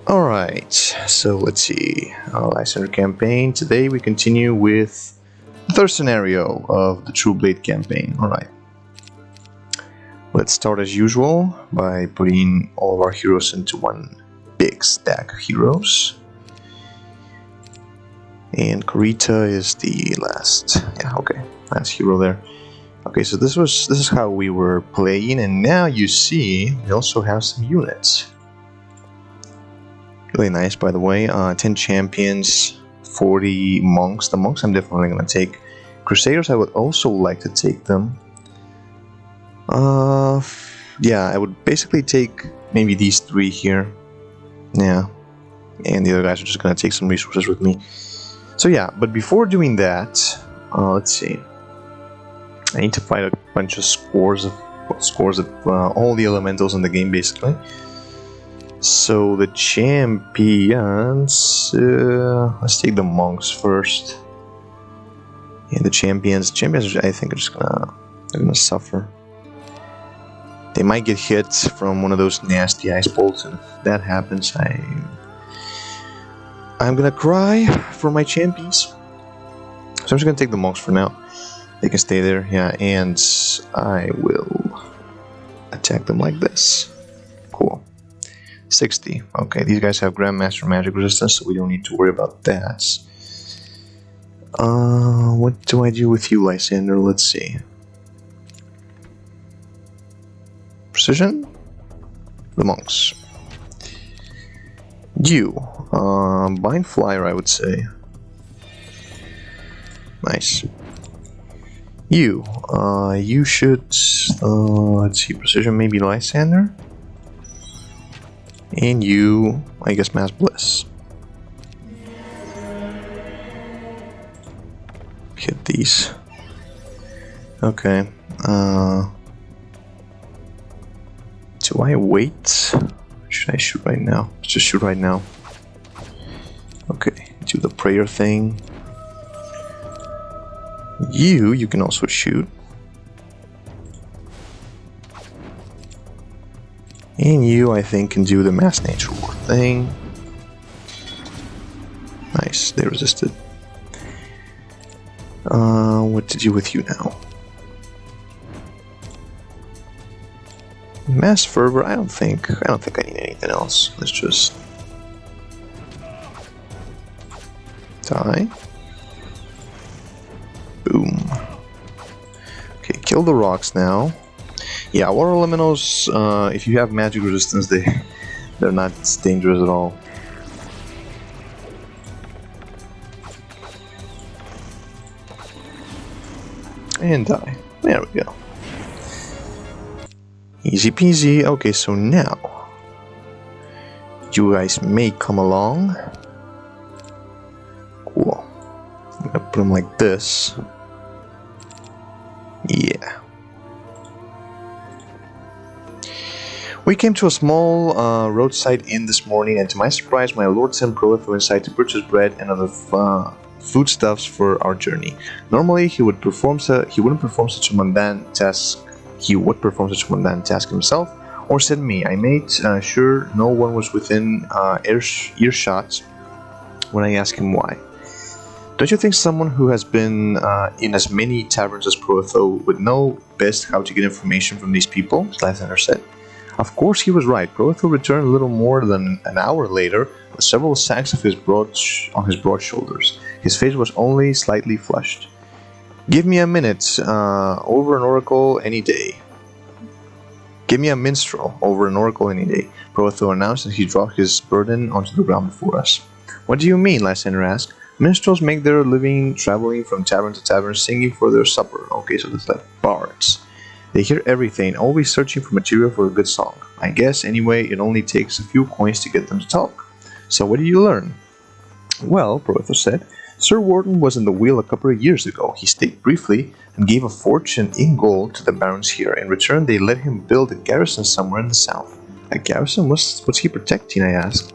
Alright, so let's see. Lysander campaign. Today we continue with the third scenario of the True Blade campaign. Alright. Let's start as usual by putting all of our heroes into one big stack of heroes. And Kurita is the last. Yeah, okay. Last hero there. Okay, so this is how we were playing, and now you see we also have some units. Really nice, by the way. 10 champions, 40 monks. The monks I'm definitely gonna take. Crusaders, I would also like to take them. Yeah, I would basically take maybe these three here. Yeah, and the other guys are just gonna take some resources with me. So yeah, but before doing that, let's see. I need to fight a bunch of scores of all the elementals in the game, basically. So the champions, let's take the monks first. Yeah, the champions, I think they're gonna suffer. They might get hit from one of those nasty ice bolts, and if that happens, I'm gonna cry for my champions. So I'm just gonna take the monks for now. They can stay there, yeah, and I will attack them like this. Cool. 60. Okay, these guys have Grandmaster magic resistance, so we don't need to worry about that. What do I do with you, Lysander? Let's see. Precision? The monks. You. Bind Flyer, I would say. Nice. You. You should... let's see, precision, maybe Lysander? And you, I guess, Mass Bliss. Hit these. Okay. Do I wait? Should I shoot right now? Let's just shoot right now. Okay, do the prayer thing. You can also shoot. And you, I think, can do the Mass Nature War thing. Nice, they resisted. What to do with you now? Mass Fervor, I don't think I need anything else. Let's just die. Boom. Okay, kill the rocks now. Yeah, water elementals, if you have magic resistance, they're not dangerous at all. And die. There we go. Easy peasy. Okay, so now you guys may come along. Cool. I'm gonna put them like this. Yeah. We came to a small roadside inn this morning, and to my surprise, my lord sent Proetho inside to purchase bread and other foodstuffs for our journey. Normally, he wouldn't perform such a mundane task. He would perform such a mundane task himself, or send me. I made sure no one was within earshot when I asked him why. Don't you think someone who has been in as many taverns as Proetho would know best how to get information from these people? Lysander said. Of course he was right. Proetho returned a little more than an hour later with several sacks of his broad shoulders. His face was only slightly flushed. Give me a minute, over an oracle any day. Give me a minstrel, over an oracle any day, Proetho announced as he dropped his burden onto the ground before us. What do you mean? Lysander asked. Minstrels make their living traveling from tavern to tavern singing for their supper. Okay, so that's like bards. They hear everything, always searching for material for a good song. I guess, anyway, it only takes a few coins to get them to talk. So what did you learn? Well, Proetho said, Sir Warden was in the wheel a couple of years ago. He stayed briefly and gave a fortune in gold to the barons here. In return, they let him build a garrison somewhere in the south. A garrison? What's he protecting? I asked.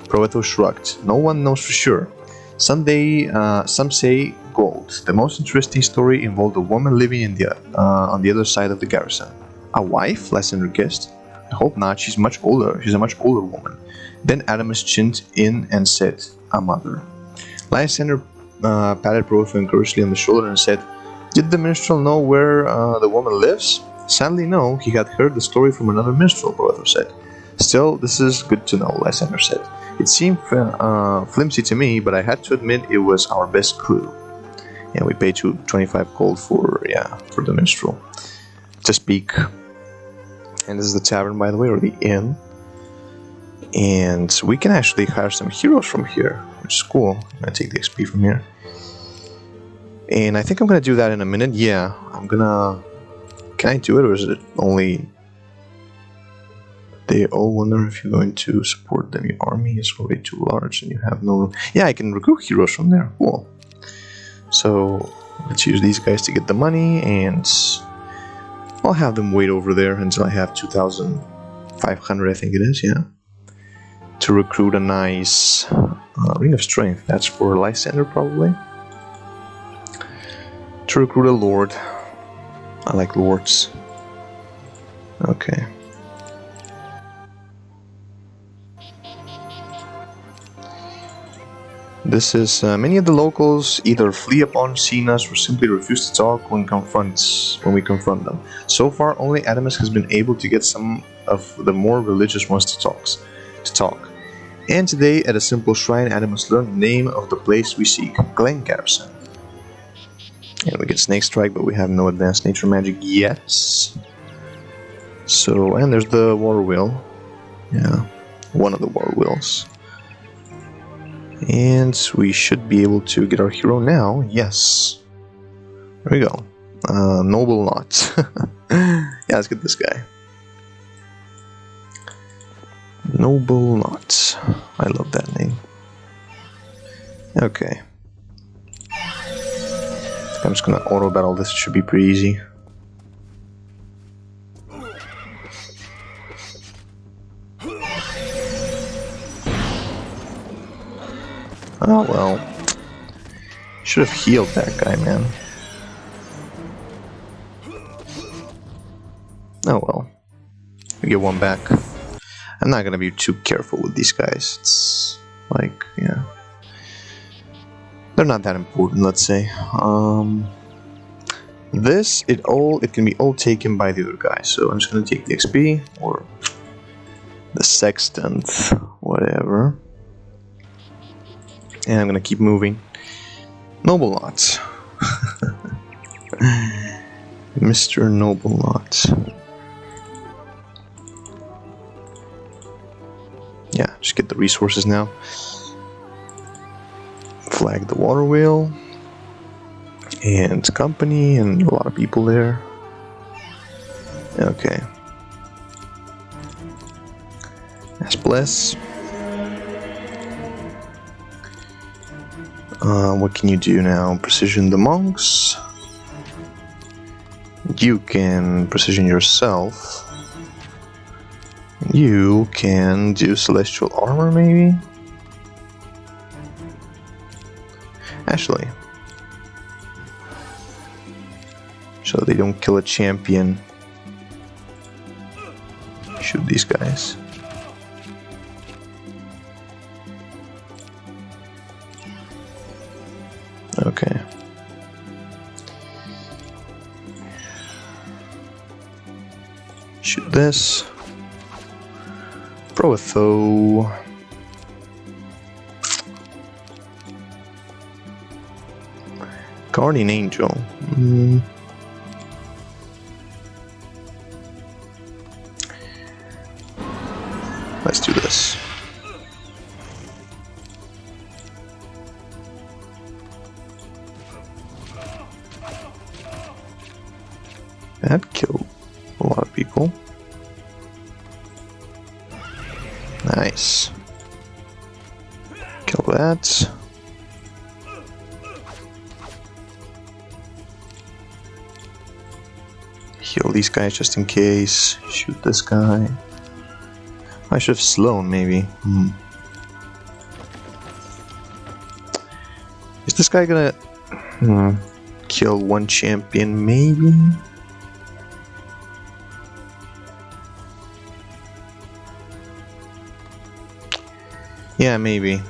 Proetho shrugged. No one knows for sure. Some say gold. The most interesting story involved a woman living on the other side of the garrison. A wife? Lysander guessed. I hope not. She's much older. She's a much older woman. Then Adamus chinned in and said, "A mother." Lysander patted Prothero courteously on the shoulder and said, "Did the minstrel know where the woman lives?" "Sadly, no. He had heard the story from another minstrel," Prothero said. "Still, this is good to know," Lysander said. "It seemed flimsy to me, but I had to admit it was our best clue." And we paid 25 gold for the minstrel to speak. And this is the tavern, by the way, or the inn. And we can actually hire some heroes from here, which is cool. I'm gonna take the XP from here. And I think I'm gonna do that in a minute. Yeah, I'm gonna... Can I do it, or is it only... They all wonder if you're going to support them. Your army is already too large and you have no room. Yeah, I can recruit heroes from there. Cool. So, let's use these guys to get the money, and I'll have them wait over there until I have 2,500, I think it is, yeah. To recruit a nice Ring of Strength. That's for Lysander, probably. To recruit a lord. I like lords. Okay. This is many of the locals either flee upon seeing us or simply refuse to talk when we confront them. So far, only Adamus has been able to get some of the more religious ones to talk. And today, at a simple shrine, Adamus learned the name of the place we seek, Glen Garrison. And we get Snake Strike, but we have no advanced nature magic yet. So, and there's the Water Wheel. Yeah, one of the Water Wheels. And we should be able to get our hero now. Yes. There we go. Noble Knot. Yeah, let's get this guy. Noble Knot. I love that name. Okay. I'm just gonna auto battle this. It should be pretty easy. Oh well. Should have healed that guy, man. Oh well. We get one back. I'm not gonna be too careful with these guys. It's like, yeah. They're not that important, let's say. It can be all taken by the other guy. So I'm just gonna take the XP or the sextant, whatever. And I'm gonna keep moving. Noble Knot. Mr. Noble Knot. Yeah, just get the resources now. Flag the water wheel. And company and a lot of people there. Okay. That's bless. What can you do now? Precision the monks. You can precision yourself. You can do celestial armor, maybe? Actually. So they don't kill a champion. Shoot these guys. Okay. Shoot this. Proetho. Guardian Angel. Let's do this. That killed a lot of people. Nice. Kill that. Heal these guys just in case. Shoot this guy. I should have Sloan, maybe. Is this guy gonna kill one champion, maybe? Yeah, maybe.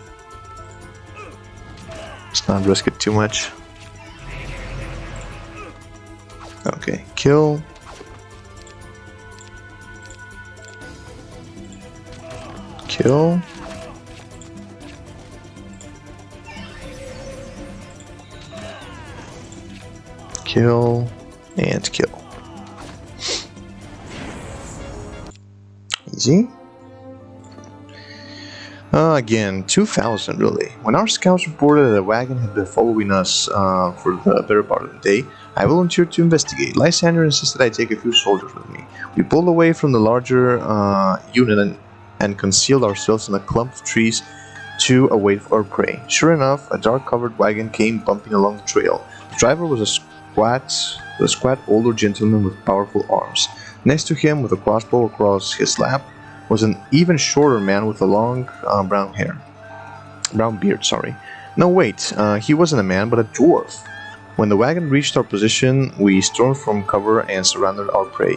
Let's not risk it too much. Okay, kill. Kill. Kill. And kill. Easy. Again, 2,000 really. When our scouts reported that a wagon had been following us for the better part of the day, I volunteered to investigate. Lysander insisted I take a few soldiers with me. We pulled away from the larger unit and concealed ourselves in a clump of trees to await our prey. Sure enough, a dark-covered wagon came bumping along the trail. The driver was a squat older gentleman with powerful arms. Next to him, with a crossbow across his lap, was an even shorter man with a long brown beard. No, wait, he wasn't a man, but a dwarf. When the wagon reached our position, we stormed from cover and surrounded our prey.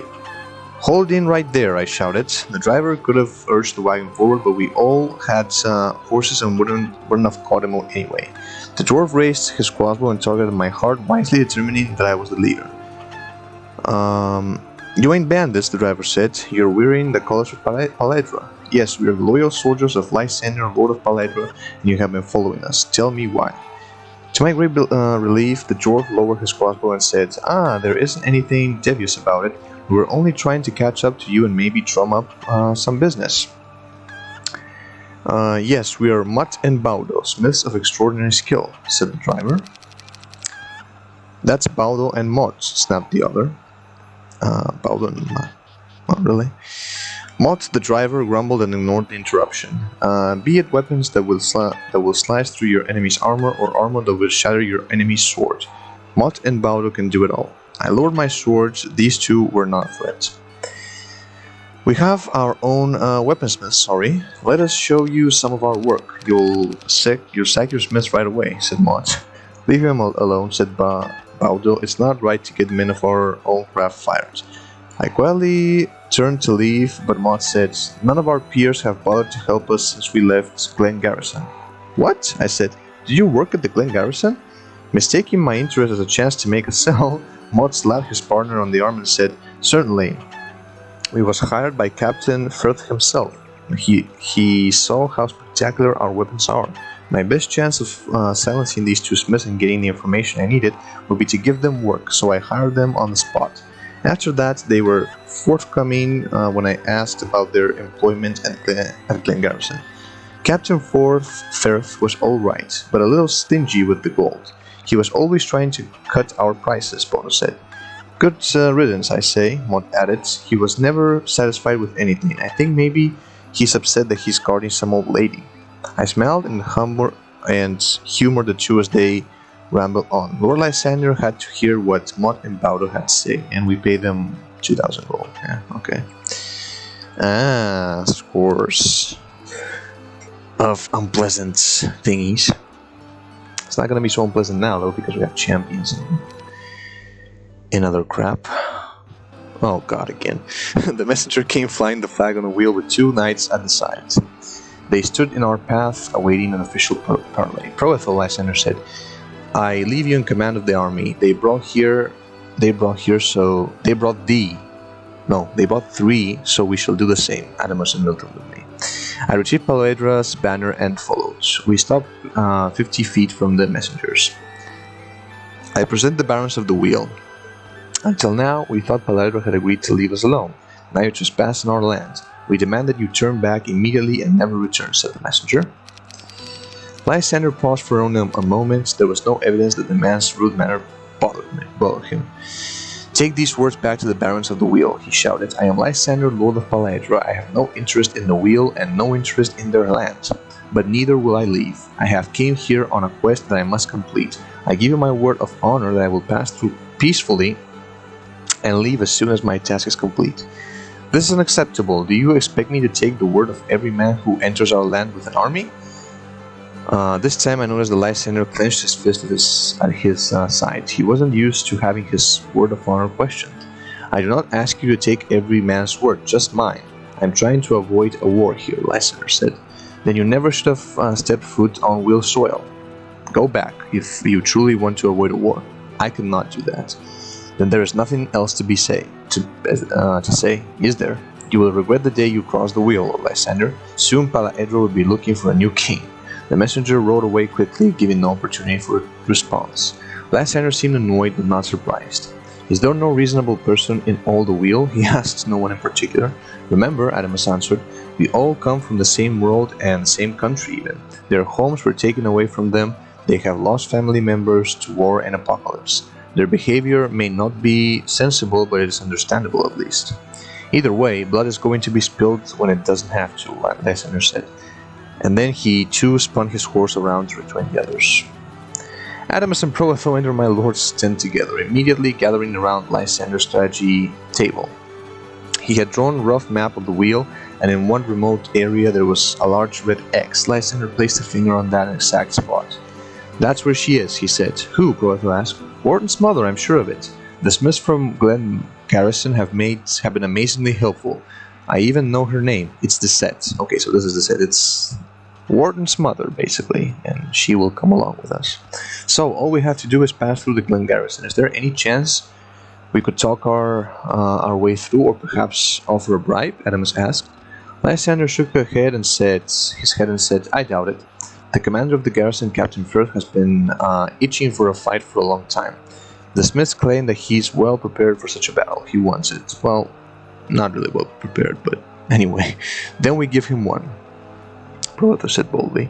"Hold in right there," I shouted. The driver could have urged the wagon forward, but we all had horses and wouldn't have caught him anyway. The dwarf raised his crossbow and targeted my heart, wisely determining that I was the leader. "You ain't bandits," the driver said. "You're wearing the colors of Paledra. Yes, we are the loyal soldiers of Lysander, Lord of Paledra, and you have been following us. Tell me why." To my great relief, the dwarf lowered his crossbow and said, "There isn't anything devious about it. We were only trying to catch up to you and maybe drum up some business." "Yes, we are Mutt and Baudo, smiths of extraordinary skill," said the driver. "That's Baudo and Mott," snapped the other. Baudo and Mott. Not really. Mott, the driver, grumbled and ignored the interruption. "Be it weapons that will slice through your enemy's armor, or armor that will shatter your enemy's sword. Mott and Baudo can do it all." I lowered my swords. These two were not a threat. "We have our own weaponsmith, Let us show you some of our work. You'll sack your smiths right away," said Mott. "Leave him alone," said Baudo. "It's not right to get men of our own craft fired." I quietly turned to leave, but Mott said, "None of our peers have bothered to help us since we left Glen Garrison." "What?" I said. "Do you work at the Glen Garrison?" Mistaking my interest as a chance to make a sell, Mott slapped his partner on the arm and said, "Certainly. We was hired by Captain Firth himself. He saw how spectacular our weapons are. My best chance of silencing these two smiths and getting the information I needed would be to give them work, so I hired them on the spot. After that, they were forthcoming when I asked about their employment at Glen Garrison. Captain Firth was all right, but a little stingy with the gold. He was always trying to cut our prices," Bono said. "Good riddance, I say," Mott added. "He was never satisfied with anything. I think maybe he's upset that he's guarding some old lady." I smiled and humored the two as they rambled on. Lord Lysander had to hear what Mott and Baudo had to say, and we paid them 2,000 gold. Yeah, okay. Scores of unpleasant thingies. It's not gonna be so unpleasant now, though, because we have champions and other crap. Oh god, again. The messenger came flying the flag on a wheel with two knights at the side. They stood in our path, awaiting an official parley. "Proethel," Lysander said, "I leave you in command of the army. They brought three, so we shall do the same." Adamus and Milton with me. I retrieved Paledra's banner and followed. We stopped 50 feet from the messengers. I present the barons of the wheel. "Until now, we thought Paledra had agreed to leave us alone. Now you're trespassing our land. We demand that you turn back immediately and never return," said the messenger. Lysander paused for only a moment. There was no evidence that the man's rude manner bothered him. "Take these words back to the barons of the wheel," he shouted. "I am Lysander, Lord of Paledra. I have no interest in the wheel and no interest in their land. But neither will I leave. I have came here on a quest that I must complete. I give you my word of honor that I will pass through peacefully and leave as soon as my task is complete. This is unacceptable. Do you expect me to take the word of every man who enters our land with an army?" This time I noticed the Lysander clenched his fist at his side. He wasn't used to having his word of honor questioned. "I do not ask you to take every man's word, just mine. I'm trying to avoid a war here," Lysander said. then you never should have stepped foot on Will soil. Go back if you truly want to avoid a war. I cannot do that. Then there is nothing else to say, is there? You will regret the day you cross the wheel, Lysander. Soon Palaedra will be looking for a new king. The messenger rode away quickly, giving no opportunity for response. Lysander seemed annoyed but not surprised. Is there no reasonable person in all the wheel? He asked, no one in particular. Remember, Adamas answered, we all come from the same world and the same country even. Their homes were taken away from them. They have lost family members to war and apocalypse. Their behavior may not be sensible, but it is understandable at least. Either way, blood is going to be spilled when it doesn't have to, Lysander said. And then he too spun his horse around to rejoin the others. Adamas and Proletho entered my lord's tent together, immediately gathering around Lysander's strategy table. He had drawn a rough map of the wheel, and in one remote area there was a large red X. Lysander placed a finger on that exact spot. That's where she is, he said. Who? Proletho asked. Wharton's mother, I'm sure of it. The smiths from Glen Garrison have been amazingly helpful. I even know her name. It's the set. Okay, so this is the set. It's Wharton's mother, basically, and she will come along with us. So, all we have to do is pass through the Glen Garrison. Is there any chance we could talk our way through, or perhaps offer a bribe? Adamas asked. Lysander shook his head and said, I doubt it. The commander of the garrison, Captain Firth, has been itching for a fight for a long time. The Smiths claim that he's well prepared for such a battle. He wants it. Well, not really well prepared, but anyway. Then we give him one. Proletho said boldly.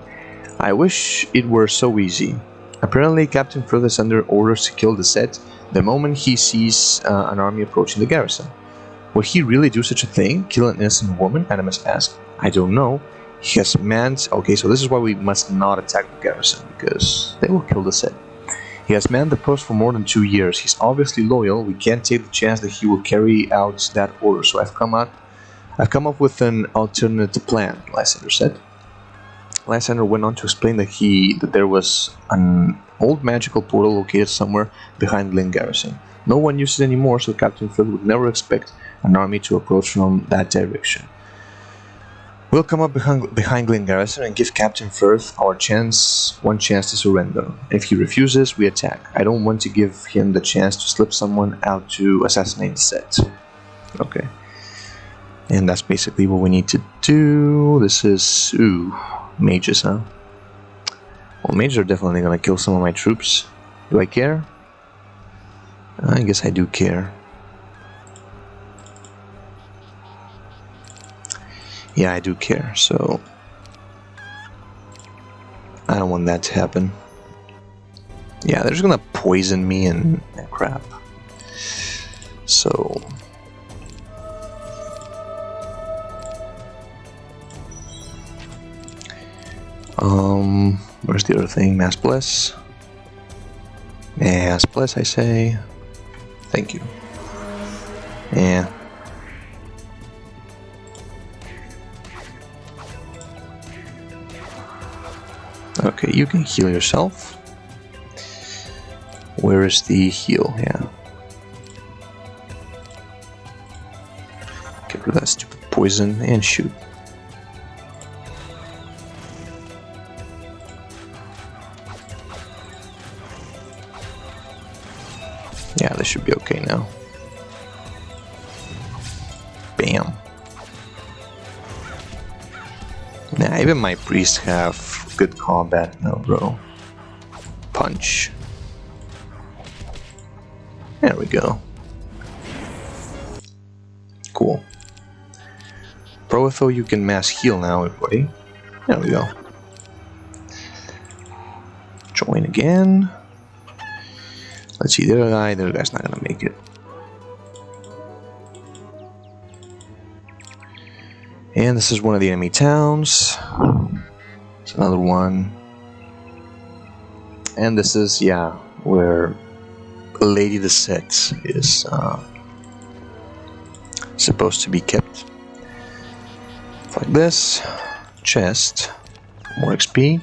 I wish it were so easy. Apparently, Captain Firth is under orders to kill the set the moment he sees an army approaching the garrison. Would he really do such a thing? Kill an innocent woman? Adamas asked. I don't know. He has manned... Okay, so this is why we must not attack the garrison, because they will kill the set. He has manned the post for more than 2 years. He's obviously loyal. We can't take the chance that he will carry out that order, so I've come up with an alternate plan, Lysander said. Lysander went on to explain that there was an old magical portal located somewhere behind Glen Garrison. No one uses it anymore, so Captain Phil would never expect an army to approach from that direction. We'll come up behind Glen Garrison and give Captain Firth one chance to surrender. If he refuses, we attack. I don't want to give him the chance to slip someone out to assassinate the set. Okay. And that's basically what we need to do. This is... mages, huh? Well, mages are definitely gonna kill some of my troops. Do I care? I guess I do care. Yeah, I do care, so I don't want that to happen. Yeah, they're just gonna poison me and crap. So where's the other thing? Mass Bless. Mass Bless, I say. Thank you. Yeah. Okay, you can heal yourself. Where is the heal? Yeah. Get rid of that stupid poison and shoot. Yeah, this should be okay now. Bam. Nah, even my priests have good combat now, bro. Punch. There we go. Cool. Proletho, you can mass heal now, everybody. There we go. Join again. Let's see, the other guy's not gonna make it. And this is one of the enemy towns. It's another one. And this is, yeah, where Lady the Set is supposed to be kept. Like this. Chest. More XP.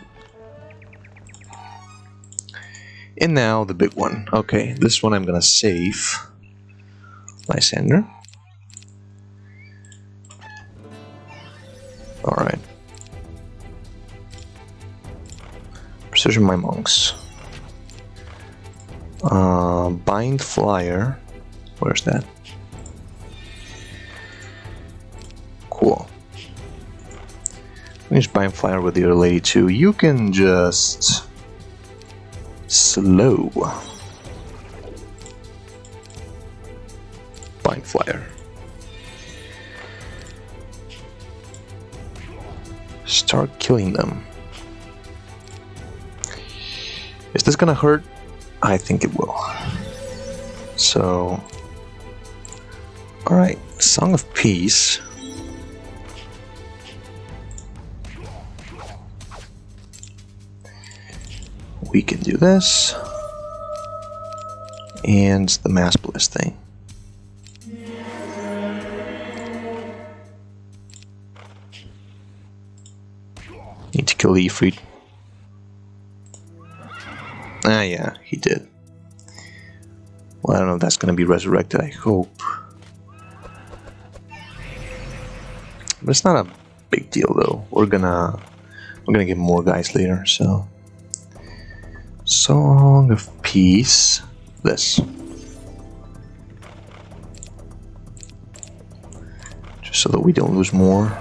And now the big one. Okay, this one I'm gonna save. Lysander. Alright. Searching my monks. Bind Flyer. Where's that? Cool. Let me just bind Flyer with the other lady too. You can just slow bind Flyer. Start killing them. Is this gonna hurt? I think it will. So, alright, Song of Peace. We can do this. And the Mass Bliss thing. Need to kill the Ifrit. Ah, yeah, he did. Well, I don't know if that's gonna be resurrected, I hope. But it's not a big deal though. We're gonna get more guys later, so. Song of Peace. This. Just so that we don't lose more.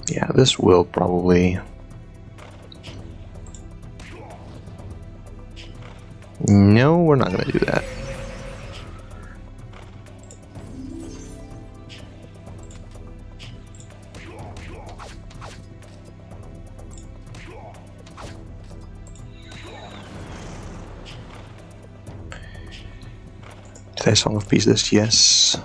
Yeah, this will probably... No, we're not going to do that. Did I Song of Peace this? Yes.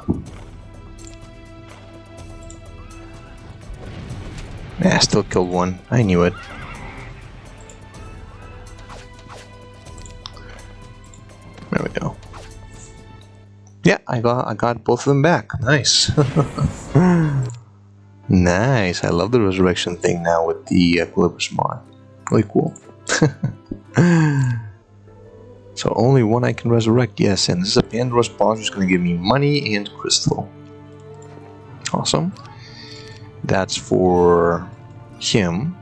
Yeah, still killed one. I knew it. There we go. Yeah, I got both of them back. Nice. Nice. I love the resurrection thing now with the Equilibris mod. Really cool. So only one I can resurrect. Yes, and this is a Pandora's boss who's going to give me money and crystal. Awesome. That's for him.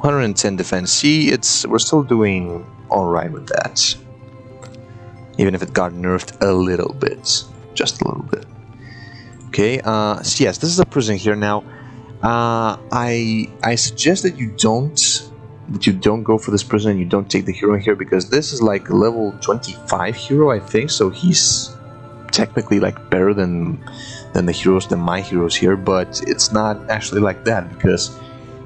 110 defense. See, we're still doing alright with that. Even if it got nerfed a little bit. Just a little bit. Okay, so yes, this is a prison here now. I suggest that you don't go for this prison and you don't take the hero here, because this is like a level 25 hero, I think, so he's technically like better than the heroes, than my heroes here, but it's not actually like that, because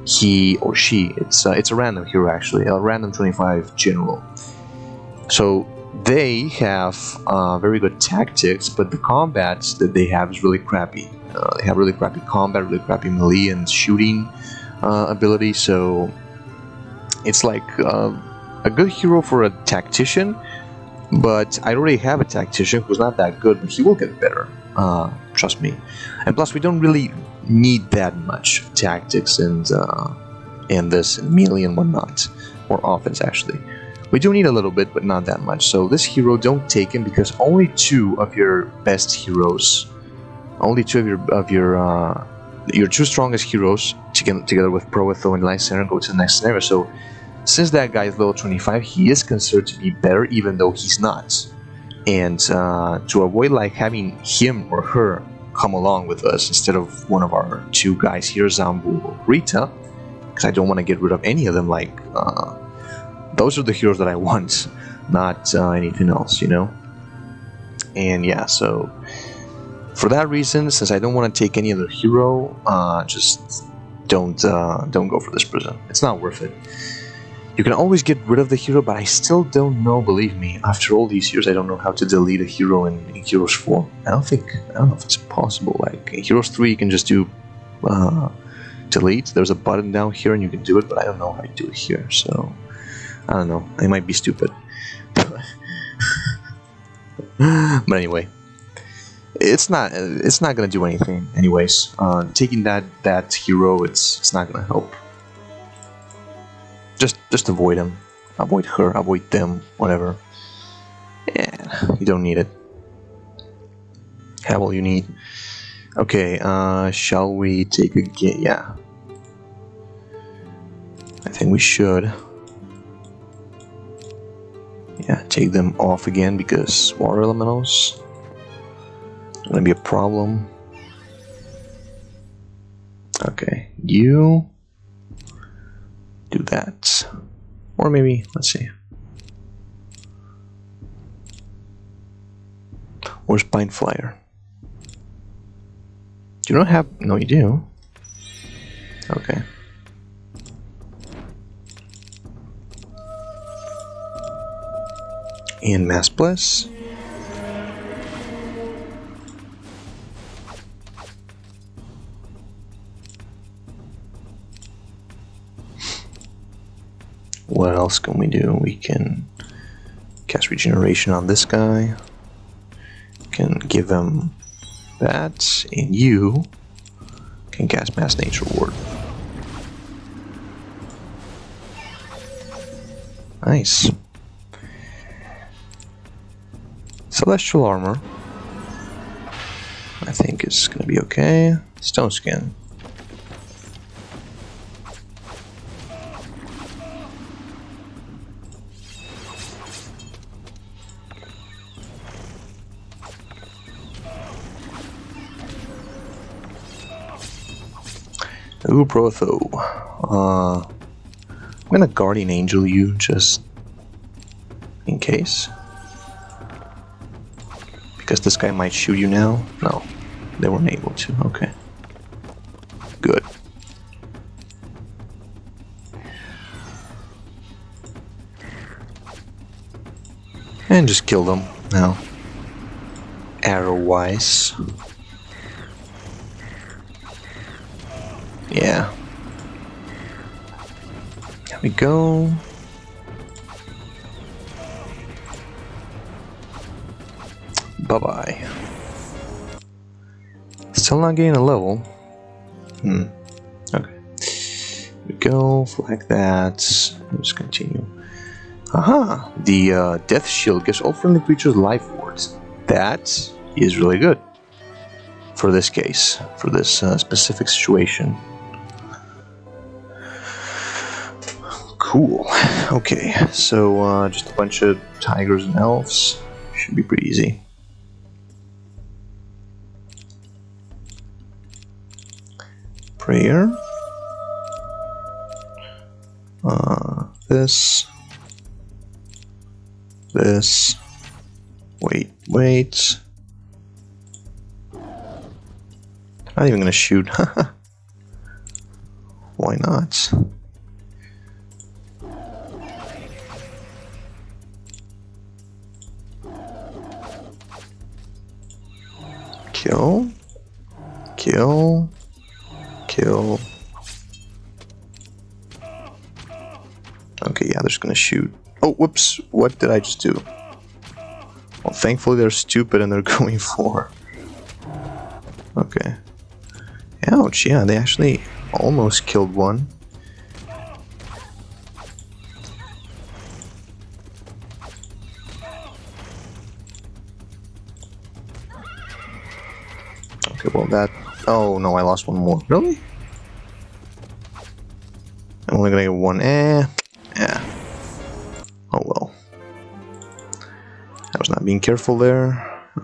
he or she, it's a random hero actually, a random 25 general. So they have very good tactics, but the combat that they have is really crappy. They have really crappy combat, really crappy melee and shooting ability, so it's like a good hero for a tactician, but I already have a tactician who's not that good, but he will get better. Trust me. And plus, we don't really need that much tactics and this and melee and whatnot, or offense actually. We do need a little bit, but not that much. So this hero, don't take him, because only two of your best heroes, only two of your two strongest heroes, together with Proetho and Lysander, go to the next scenario. So since that guy is level 25, he is considered to be better, even though he's not. And to avoid like having him or her come along with us instead of one of our two guys here, Zambu or Rita, because I don't want to get rid of any of them. Like those are the heroes that I want, not anything else, you know. And yeah, so for that reason, since I don't want to take any other hero, just don't go for this prison. It's not worth it. You can always get rid of the hero, but I still don't know, believe me, after all these years, I don't know how to delete a hero in Heroes 4. I don't know if it's possible. Like, in Heroes 3, you can just do delete. There's a button down here and you can do it, but I don't know how to do it here, so I don't know. I might be stupid. But anyway, it's not gonna do anything anyways. Taking that hero, it's not gonna help. Just avoid him, avoid her, avoid them, whatever. Yeah, you don't need it. have all you need. Okay, shall we take a game? Yeah. I think we should. Yeah, take them off again because water elementals are gonna be a problem. Okay, you do that. Or maybe, let's see. Where's Pine Flyer? Do you not have... No, you do. Okay. And Mass Bless. What else can we do? We can cast Regeneration on this guy. Can give him that, and you can cast Mass Nature Ward. Nice. Celestial Armor, I think is gonna be okay. Stone Skin. Ooh, Protho. I'm gonna Guardian Angel you just in case. Because this guy might shoot you now. No, they weren't able to. Okay. Good. And just kill them now. Arrow-wise. Yeah. There we go. Bye-bye. Still not getting a level. Okay. Here we go. Flag that. Let's continue. Aha! The Death Shield gives all friendly creatures life wards. That is really good. For this case. For this specific situation. Cool. Okay, so just a bunch of tigers and elves. Should be pretty easy. Prayer. This. This. Wait. Not even gonna shoot. Why not? Kill. Kill. Kill. Okay, yeah, they're just gonna shoot. Oh, whoops. What did I just do? Well, thankfully they're stupid and they're going for... Okay. Ouch, yeah, they actually almost killed one. Okay, well that... Oh no, I lost one more. Really? I'm only gonna get one. Yeah. Oh well. I was not being careful there.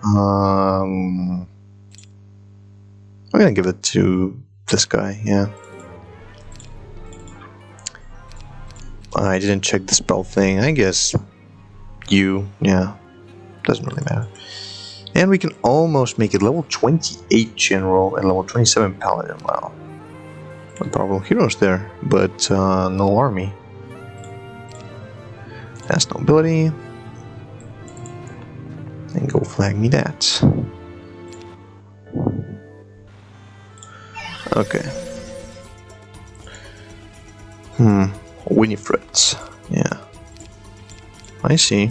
I'm gonna give it to this guy, yeah. I didn't check the spell thing. I guess yeah. Doesn't really matter. And we can almost make it level 28 General and level 27 Paladin. Wow. No powerful heroes there, but no army. That's no ability. And go flag me that. Okay. Winifred. Yeah. I see.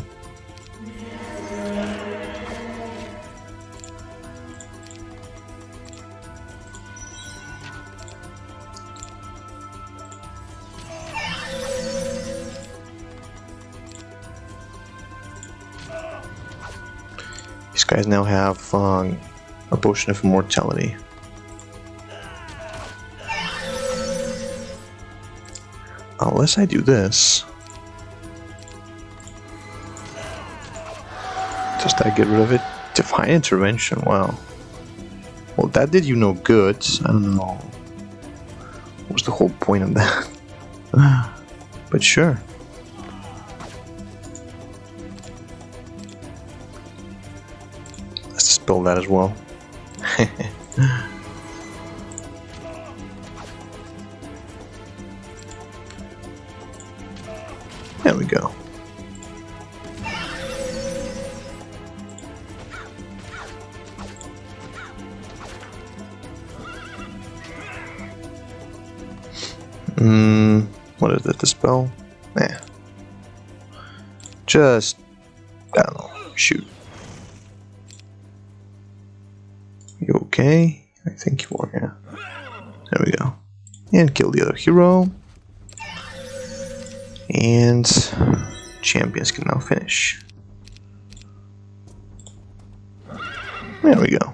These guys now have A potion of immortality. Unless I do this. Does that get rid of it? Divine intervention, wow. Well, that did you no good. I don't know. What's the whole point of that? But sure. Let's dispel that as well. There we go. What is it? Dispel? Nah. Just, I don't know, shoot. You okay? I think you are, yeah. There we go. And kill the other hero. And champions can now finish. There we go.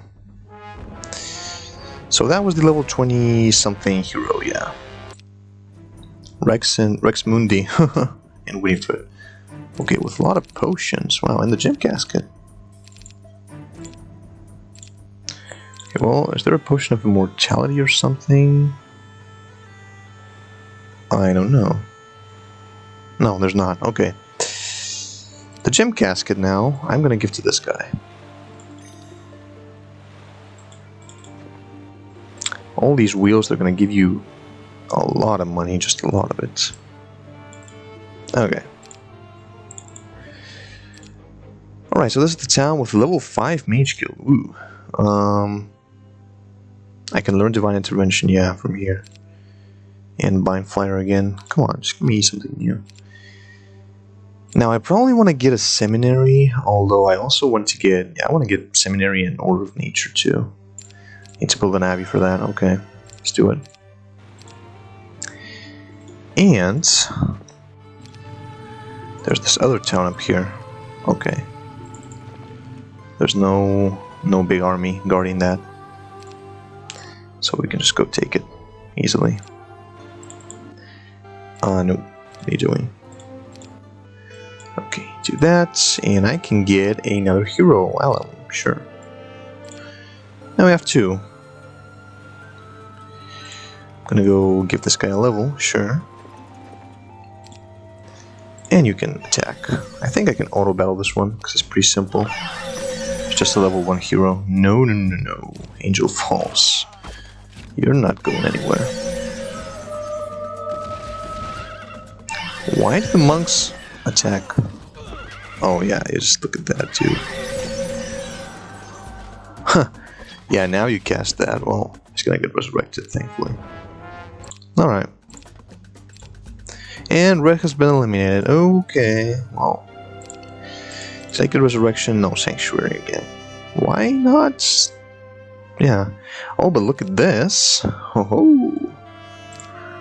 So that was the level 20 something hero, yeah. Rex Mundi and Winifred. Okay, with a lot of potions. Wow, and the gem casket. Okay, well, is there a potion of immortality or something? I don't know. No, there's not. Okay. The gem casket now, I'm gonna give to this guy. All these wheels, they're gonna give you a lot of money, just a lot of it. Okay. Alright, so this is the town with level 5 mage guild. Ooh. I can learn divine intervention, yeah, from here. And bind flyer again. Come on, just give me something new. Now I probably want to get a seminary, although I also want to get, yeah, I want to get seminary and order of nature too. Need to build an abbey for that. Okay, let's do it. And there's this other town up here. Okay. There's no big army guarding that. So we can just go take it easily. Nope. What are you doing? Okay, do that, and I can get another hero. Alum, sure. Now we have 2. I'm gonna go give this guy a level, sure. And you can attack. I think I can auto battle this one because it's pretty simple. It's just a level 1 hero. No, no, no, no. Angel Falls. You're not going anywhere. Why do the monks attack? Oh yeah, you just look at that too. Huh. Yeah, now you cast that. Well, he's gonna get resurrected, thankfully. Alright. And Red has been eliminated. Okay, well. Sacred Resurrection, no Sanctuary again. Why not? Yeah. Oh, but look at this. Oh,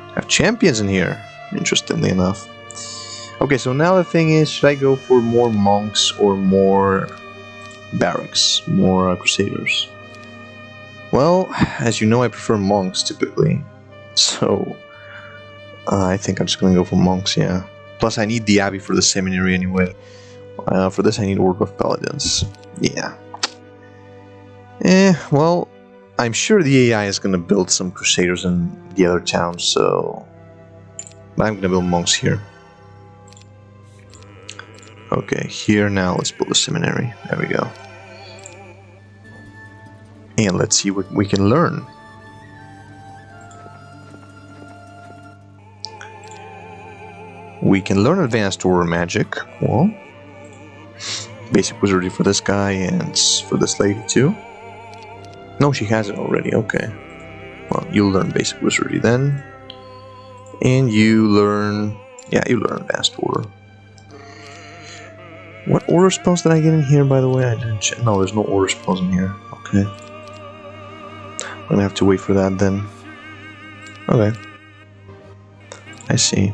I have champions in here, interestingly enough. Okay, so now the thing is, should I go for more monks or more barracks, more crusaders? Well, as you know, I prefer monks typically, so I think I'm just gonna go for monks, yeah. Plus, I need the abbey for the seminary anyway. For this, I need Order of Paladins. Yeah. Well, I'm sure the AI is gonna build some crusaders in the other towns, so I'm gonna build monks here. Okay, here now, let's build a seminary. There we go. And let's see what we can learn. We can learn advanced order magic. Well, basic wizardry for this guy and for this lady too. No, she has it already. Okay. Well, you'll learn basic wizardry then. And you learn... yeah, you learn advanced order. What order spells did I get in here, by the way? I didn't check. No, there's no order spells in here. Okay. I'm gonna have to wait for that then. Okay. I see.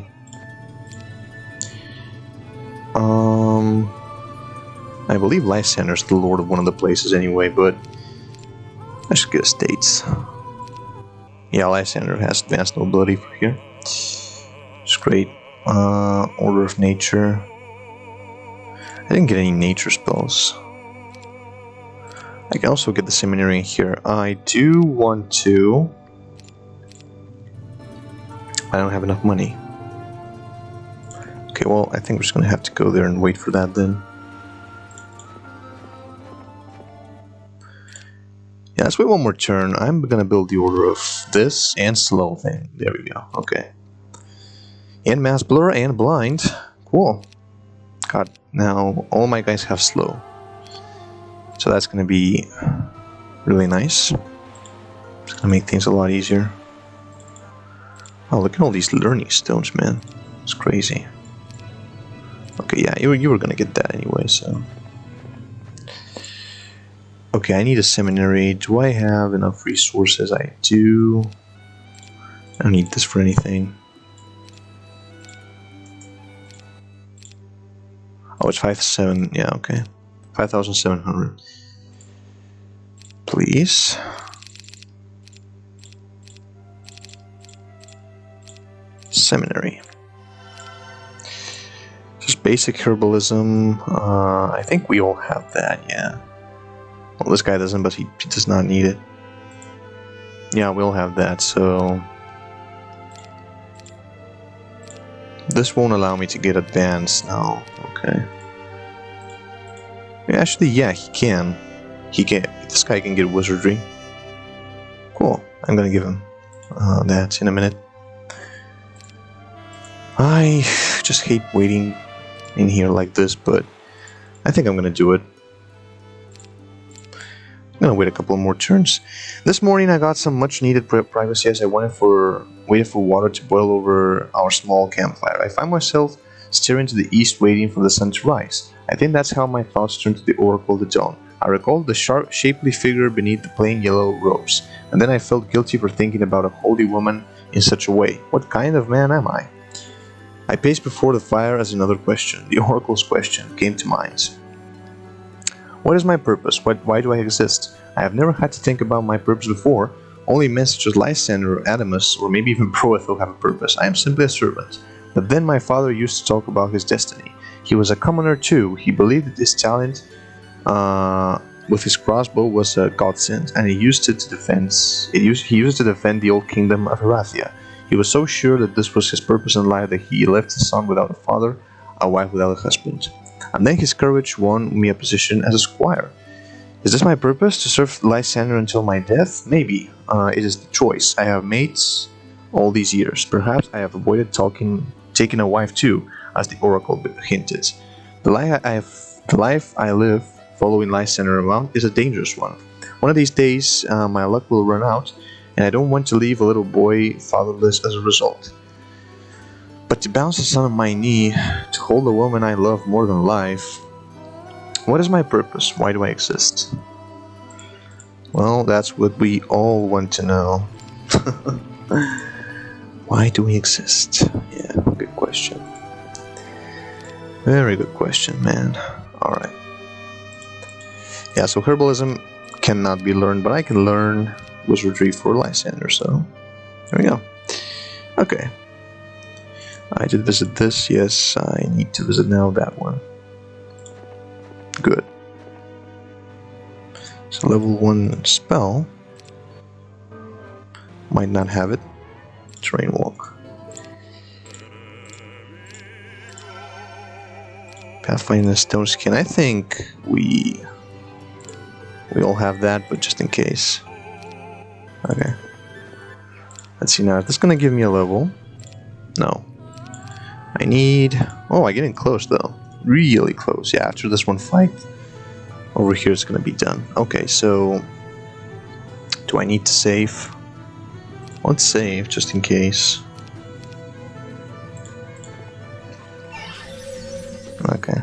I believe Lysander's the lord of one of the places anyway, but I should get estates. Yeah, Lysander has advanced nobility for here. It's great. Order of Nature. I didn't get any nature spells. I can also get the seminary in here. I do want to... I don't have enough money. Okay, well, I think we're just gonna have to go there and wait for that then. Yeah, let's wait one more turn. I'm gonna build the order of this and slow thing. There we go. Okay. And mass blur and blind. Cool. God, now all my guys have slow. So that's gonna be really nice. It's gonna make things a lot easier. Oh, look at all these learning stones, man. It's crazy. Okay, yeah, you were gonna get that anyway, so... Okay, I need a seminary. Do I have enough resources? I do. I don't need this for anything. Oh, it's 5,700. Yeah, okay. 5,700. Please. Seminary. Just basic herbalism. I think we all have that, yeah. Well, this guy doesn't, but he does not need it. Yeah, we'll have that, so... This won't allow me to get advanced now. Okay. Actually, yeah, he can. This guy can get wizardry. Cool. I'm gonna give him that in a minute. I just hate waiting in here like this, but I think I'm gonna do it. I'm gonna wait a couple more turns. This morning I got some much needed privacy as I waited for water to boil over our small campfire. I find myself staring to the east waiting for the sun to rise. I think that's how my thoughts turned to the Oracle of the Dawn. I recalled the sharp, shapely figure beneath the plain yellow robes, and then I felt guilty for thinking about a holy woman in such a way. What kind of man am I? I paced before the fire as another question, the Oracle's question, came to mind. What is my purpose? Why do I exist? I have never had to think about my purpose before. Only men such as Lysander or Adamus, or maybe even Proethel, have a purpose. I am simply a servant. But then my father used to talk about his destiny. He was a commoner too. He believed that his talent with his crossbow was a godsend, and he used it to defend. He used to defend the old kingdom of Herathia. He was so sure that this was his purpose in life that he left his son without a father, a wife without a husband. And then his courage won me a position as a squire. Is this my purpose, to serve Lysander until my death? Maybe. It is the choice I have made all these years. Perhaps I have avoided taking a wife too, as the oracle hinted. The life I live following Lysander around is a dangerous one. One of these days, my luck will run out, and I don't want to leave a little boy fatherless as a result. But to bounce the son on my knee, to hold a woman I love more than life... What is my purpose? Why do I exist? Well, that's what we all want to know. Why do we exist? Yeah, good question. Very good question, man. Alright. Yeah, so herbalism cannot be learned, but I can learn wizardry for Lysander, so there we go. Okay. I did visit this, yes, I need to visit now that one. Good. So level 1 spell. Might not have it. Terrain walk. Pathfinder Stone Skin. I think we all have that, but just in case. Okay. Let's see now. Is this gonna give me a level? No. I need... Oh, I get in close though. Really close. Yeah, after this one fight, over here it's gonna be done. Okay, so... Do I need to save? Let's save, just in case. Okay.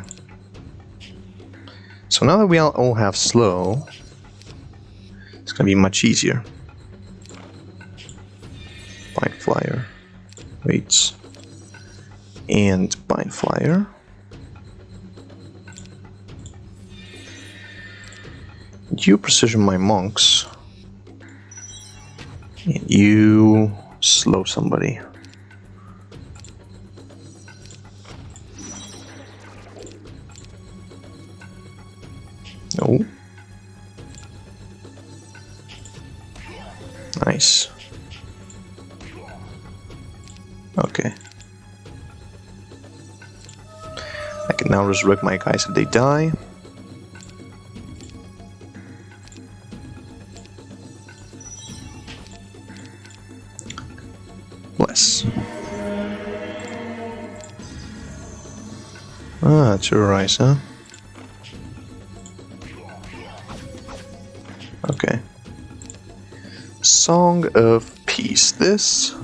So now that we all have slow, it's gonna be much easier. Bind Flyer. Wait. And Bind Flyer. You precision my monks. You slow somebody. No. Nice. Okay. I can now resurrect my guys if they die. Bless. Ah, terrorize, huh? Okay. Song of Peace. This.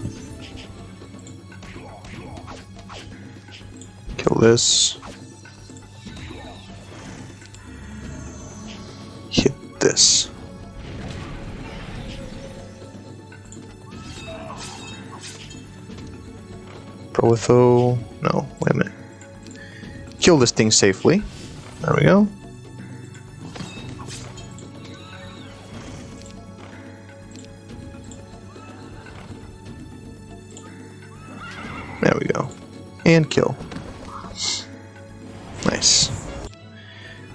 Kill this. Hit this. Protho. No, wait a minute. Kill this thing safely. There we go. There we go. And kill. Nice.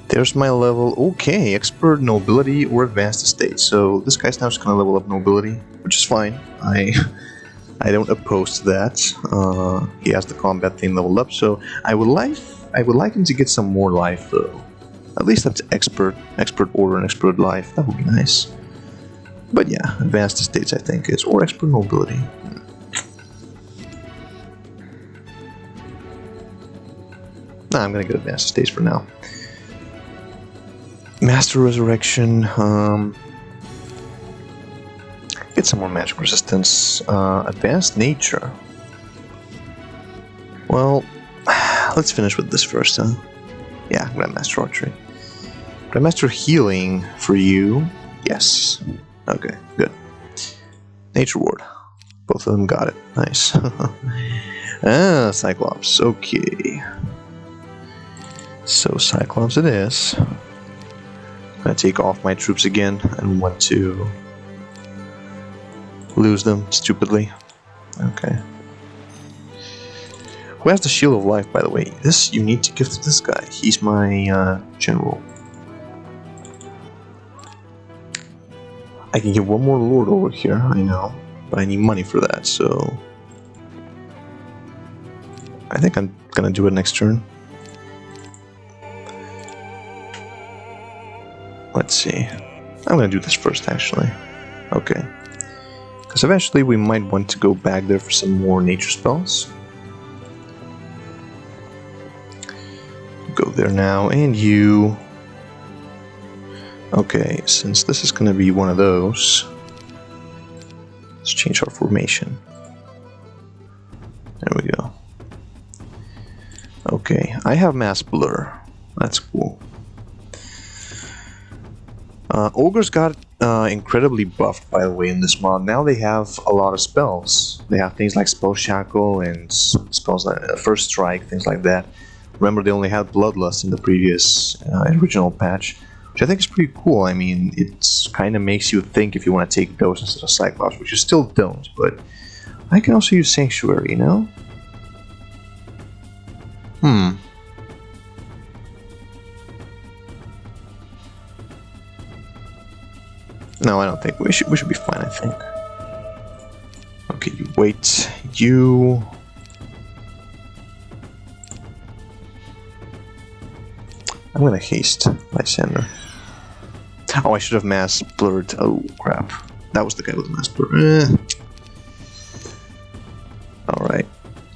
There's my level. Okay, expert, nobility, or advanced estate. So this guy's now just gonna level up nobility, which is fine. I don't oppose to that. He has the combat thing leveled up, so I would like him to get some more life though. At least up to expert order and expert life. That would be nice. But yeah, advanced estates I think is, or expert nobility. Nah, I'm gonna get advanced estates for now. Master resurrection. Get some more magic resistance. Advanced nature. Well, let's finish with this first, huh? Yeah, Grandmaster archery. Grandmaster healing for you. Yes. Okay, good. Nature ward. Both of them got it. Nice. Ah, Cyclops. Okay. So Cyclops it is. I'm gonna take off my troops again and want to lose them stupidly. Okay. Who has the Shield of Life, by the way? This you need to give to this guy. He's my general. I can get one more lord over here, I know, but I need money for that, so I think I'm gonna do it next turn. Let's see. I'm gonna do this first, actually. Okay. Because eventually we might want to go back there for some more nature spells. Go there now, and you... Okay, since this is gonna be one of those, let's change our formation. There we go. Okay, I have mass blur. That's cool. Ogres got incredibly buffed, by the way, in this mod. Now they have a lot of spells. They have things like Spell Shackle and spells like First Strike, things like that. Remember, they only had Bloodlust in the previous original patch, which I think is pretty cool. I mean, it kind of makes you think if you want to take those instead of Cyclops, which you still don't, but I can also use Sanctuary, you know? No, I don't think we should be fine, I think. Okay, you wait. You... I'm gonna haste Lysander. Oh, I should have mass blurred. Oh, crap. That was the guy with the mass blur. Alright.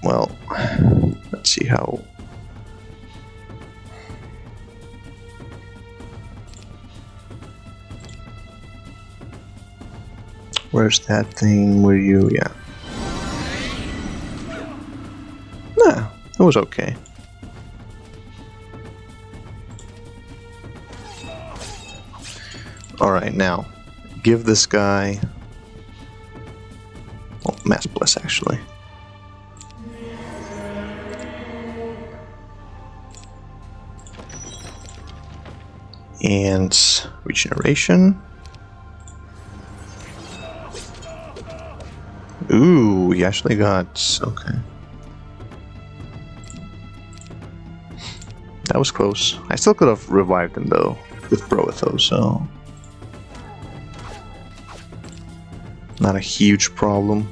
Well, let's see how... Where's that thing? Were you? Yeah. Nah, it was okay. Alright, now, give this guy... Oh, Mass Bless, actually. And regeneration. Ooh, he actually got... okay. That was close. I still could have revived him though, with Broetho, so... not a huge problem.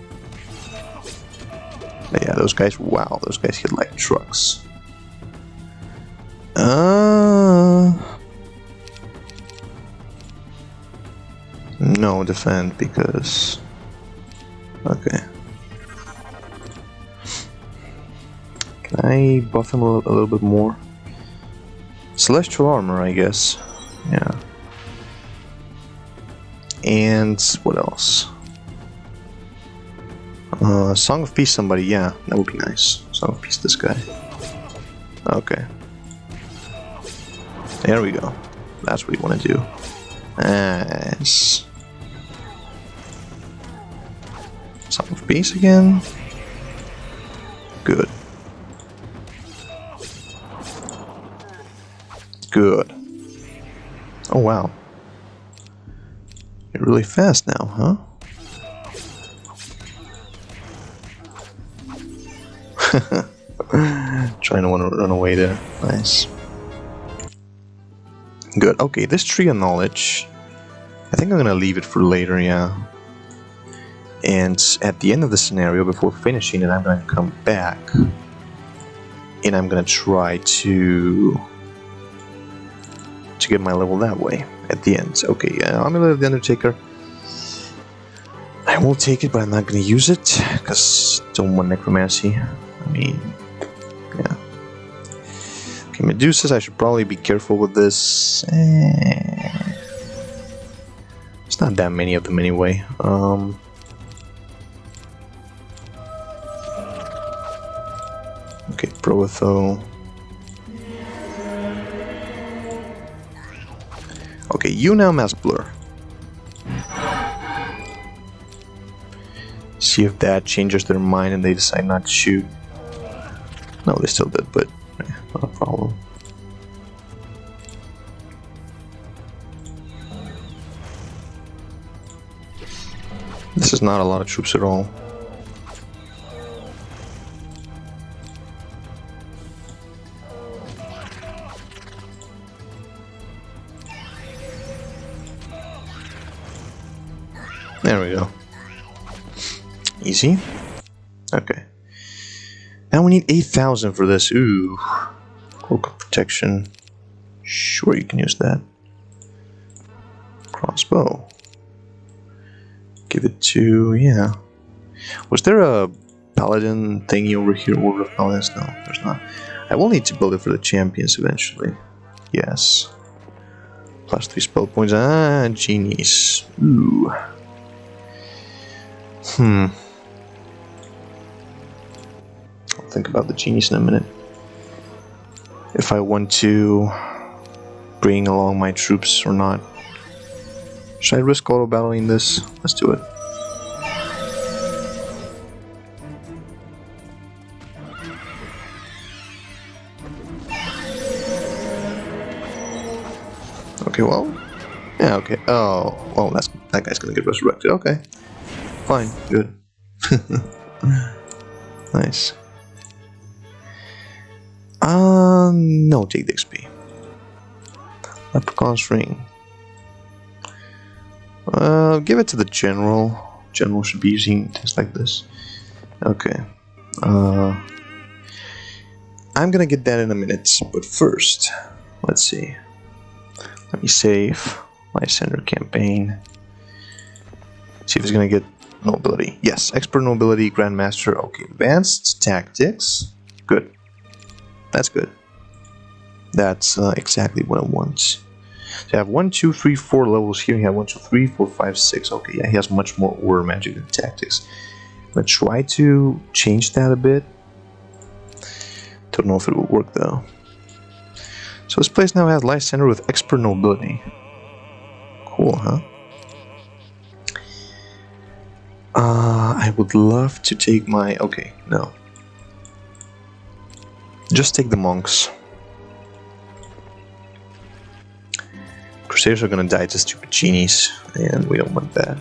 But yeah, those guys, wow, those guys hit like trucks. No, defend, because... okay. Can I buff him a little bit more? Celestial armor, I guess. Yeah. And what else? Song of Peace somebody, yeah, that would be nice. Song of Peace this guy. Okay. There we go. That's what you want to do. Nice. Song of Peace again. Good. Good. Oh wow. You're really fast now, huh? Trying to run away there. Nice. Good. Okay, this tree of knowledge, I think I'm gonna leave it for later, yeah. And at the end of the scenario, before finishing it, I'm gonna come back and I'm gonna try to get my level that way at the end. Okay, Amulet of the Undertaker. I will take it, but I'm not gonna use it because I don't want necromancy. I mean, yeah. Okay, Medusas, I should probably be careful with this. It's not that many of them anyway. Okay, Broetho. Okay, you now Mask Blur. See if that changes their mind and they decide not to shoot. No, they still did, but not a problem. This is not a lot of troops at all. There we go. Easy. Okay. Now we need 8,000 for this. Ooh. Cloak of Protection. Sure, you can use that. Crossbow. Give it to... yeah. Was there a paladin thingy over here? Order of Paladins? No, there's not. I will need to build it for the champions eventually. Yes. Plus 3 spell points. Ah, genies. Ooh. I'll think about the genies in a minute. If I want to bring along my troops or not. Should I risk auto battling this? Let's do it. Okay, well. Yeah, okay. Oh, well, that guy's gonna get resurrected. Okay. Fine, good. Nice. No, take the XP. Leprechaun's ring. Give it to the general. General should be using things like this. Okay. I'm gonna get that in a minute, but first, let's see. Let me save my center campaign. See if it's gonna get nobility. Yes, expert nobility, grandmaster. Okay, advanced tactics. Good. That's good. That's exactly what I want. So I have 1, 2, 3, 4 levels here. You have 1, 2, 3, 4, 5, 6. Okay, yeah, he has much more order magic than tactics. I'm gonna try to change that a bit. Don't know if it will work though. So this place now has life center with expert nobility. Cool, huh? I would love to take my... okay, no. Just take the monks. Crusaders are gonna die to stupid genies, and we don't want that.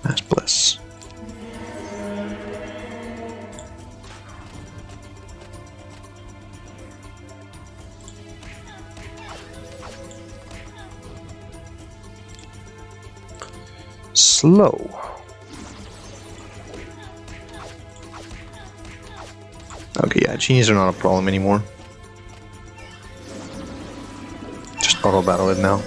Mass Bliss. Slow. Okay, yeah, genies are not a problem anymore. Just auto battle it now.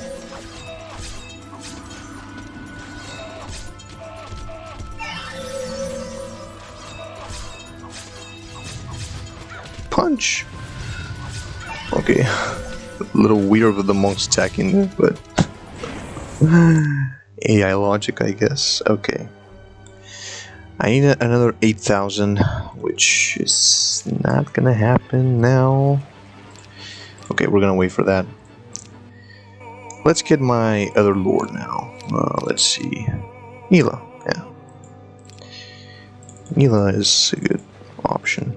Punch. Okay, a little weird with the monks attacking there, but AI logic, I guess. Okay. I need another 8,000, which is not gonna happen now. Okay, we're gonna wait for that. Let's get my other lord now. Let's see. Mila, yeah. Mila is a good option.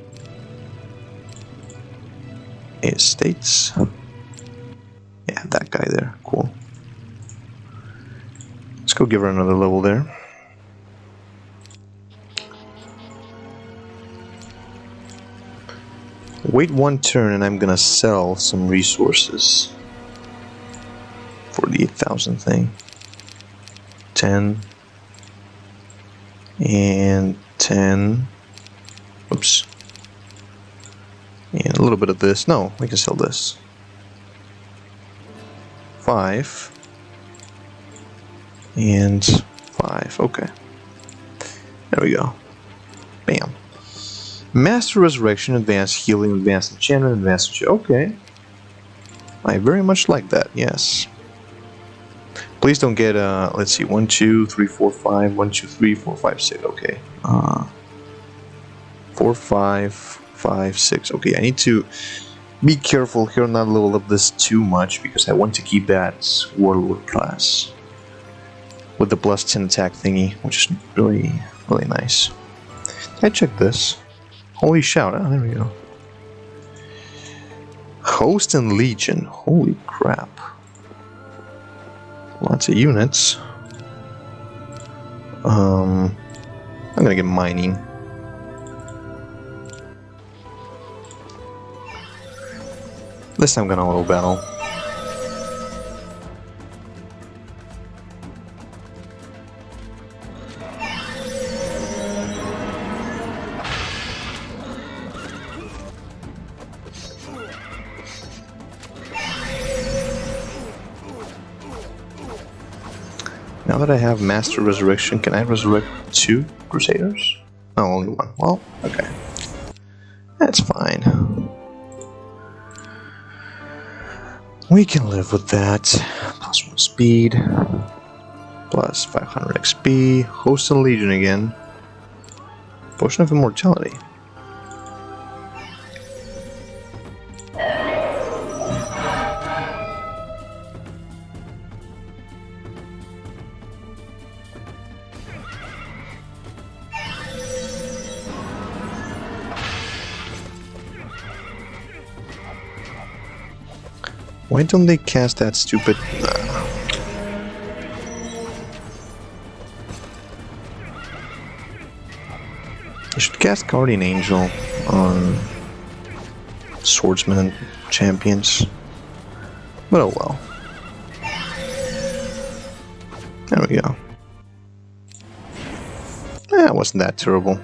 Estates. Yeah, that guy there. Cool. Let's go give her another level there. Wait one turn and I'm gonna sell some resources for the 8,000 thing. 10 and 10. Oops. And a little bit of this. No, we can sell this. 5 and 5. Okay. There we go. Bam. Master Resurrection, Advanced Healing, Advanced Enchantment, Advanced... Okay. I very much like that, yes. Please don't get, let's see, 1, 2, 3, 4, 5, 1, 2, 3, 4, 5, 6, okay. 4, 5, 5, 6, okay, I need to be careful here, not level up this too much, because I want to keep that Warlord class. With the plus 10 attack thingy, which is really, really nice. Can I check this? Holy shout, oh, there we go. Host and Legion, holy crap. Lots of units. I'm gonna get mining. This time I'm gonna auto battle. Now that I have Master Resurrection, can I resurrect 2 Crusaders? No, only 1. Well, okay. That's fine. We can live with that. Plus 1 speed. Plus 500 XP. Host and Legion again. Potion of Immortality. Why don't they cast that stupid... I should cast Guardian Angel on Swordsmen and Champions. But oh well. There we go. It wasn't that terrible.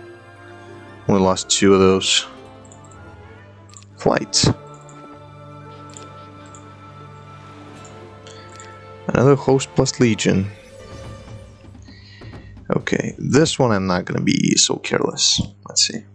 Only lost 2 of those. Flight. Another host plus Legion. Okay, this one I'm not gonna be so careless. Let's see.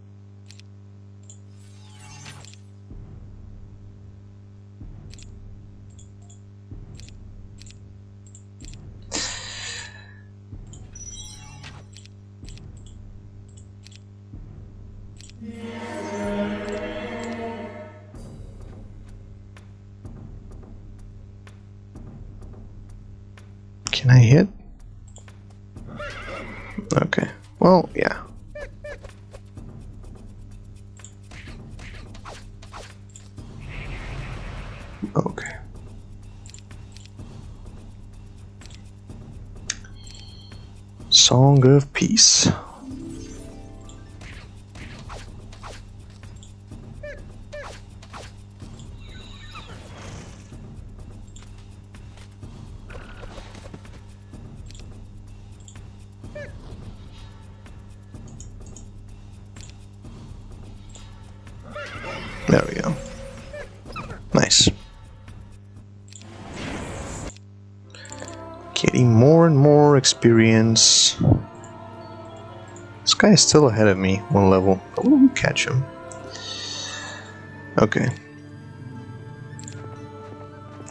Can I hit? Okay. Well, yeah. Okay. Song of Peace. There we go. Nice. Getting more and more experience. This guy is still ahead of me, one level, but we'll catch him. Okay.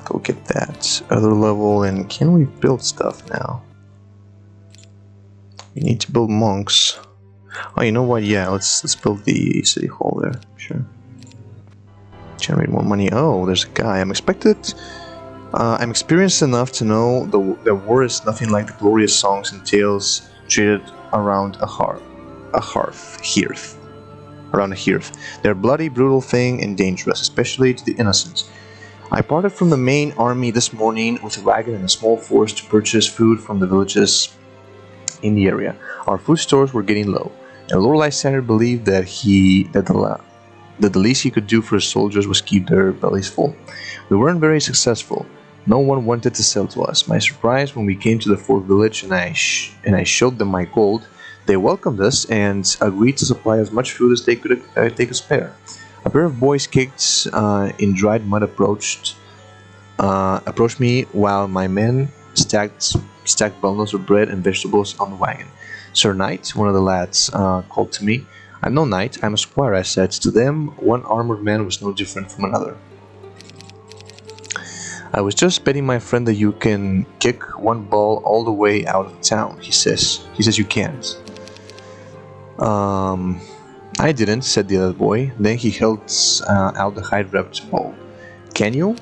Go get that other level, and can we build stuff now? We need to build monks. Oh, you know what? Yeah, let's build the city hall there. Sure. Generate more money. Oh, there's a guy. I'm experienced enough to know the war is nothing like the glorious songs and tales treated around a hearth. They're a bloody, brutal thing and dangerous, especially to the innocent. I parted from the main army this morning with a wagon and a small force to purchase food from the villages in the area. Our food stores were getting low, and Lord Lysander believed that the least he could do for his soldiers was keep their bellies full. We weren't very successful. No one wanted to sell to us. My surprise when we came to the fourth village and I showed them my gold, they welcomed us and agreed to supply as much food as they could spare. A pair of boys kicked in dried mud approached me while my men stacked bundles of bread and vegetables on the wagon. Sir Knight, one of the lads, called to me. I'm no knight, I'm a squire, I said. To them, one armored man was no different from another. I was just betting my friend that you can kick one ball all the way out of town, he says. He says you can't. I didn't, said the other boy. Then he held out the high-wrapped ball. Can you?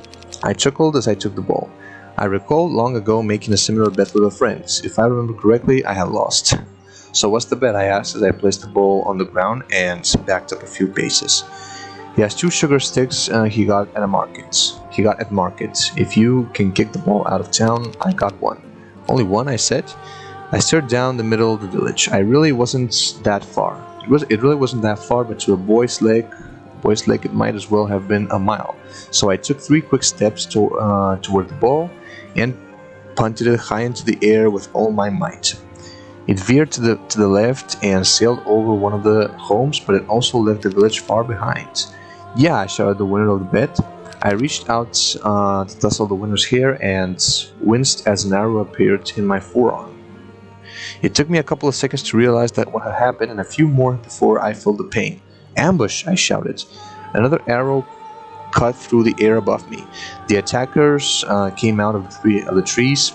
I chuckled as I took the ball. I recalled long ago making a similar bet with a friend. If I remember correctly, I had lost. So what's the bet? I asked as I placed the ball on the ground and backed up a few paces. He has 2 sugar sticks he got at market. If you can kick the ball out of town, I got one. Only one, I said. I stared down the middle of the village. It really wasn't that far. But to a boy's leg, it might as well have been a mile. So I took 3 quick steps toward the ball and punted it high into the air with all my might. It veered to the left and sailed over one of the homes, but it also left the village far behind. Yeah, I shouted the winner of the bet. I reached out to tussle the winner's hair and winced as an arrow appeared in my forearm. It took me a couple of seconds to realize that what had happened, and a few more before I felt the pain. Ambush, I shouted. Another arrow cut through the air above me. The attackers came out of the trees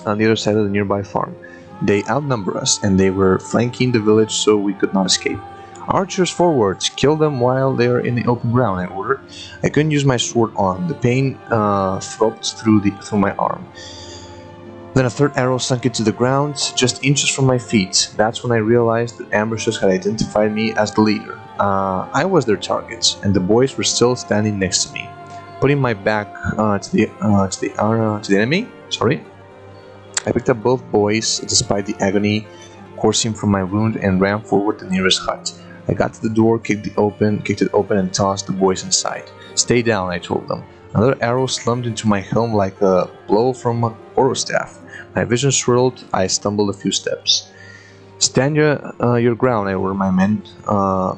on the other side of the nearby farm. They outnumber us, and they were flanking the village so we could not escape. Archers forward! Kill them while they are in the open ground, I ordered. I couldn't use my sword arm. The pain throbbed through my arm. Then a third arrow sunk into the ground, just inches from my feet. That's when I realized that ambushers had identified me as the leader. I was their target, and the boys were still standing next to me. Putting my back to the enemy, I picked up both boys, despite the agony coursing from my wound, and ran forward to the nearest hut. I got to the door, kicked it open, and tossed the boys inside. Stay down, I told them. Another arrow slumped into my helm like a blow from a quarterstaff. My vision swirled, I stumbled a few steps. Stand your ground, I ordered my men.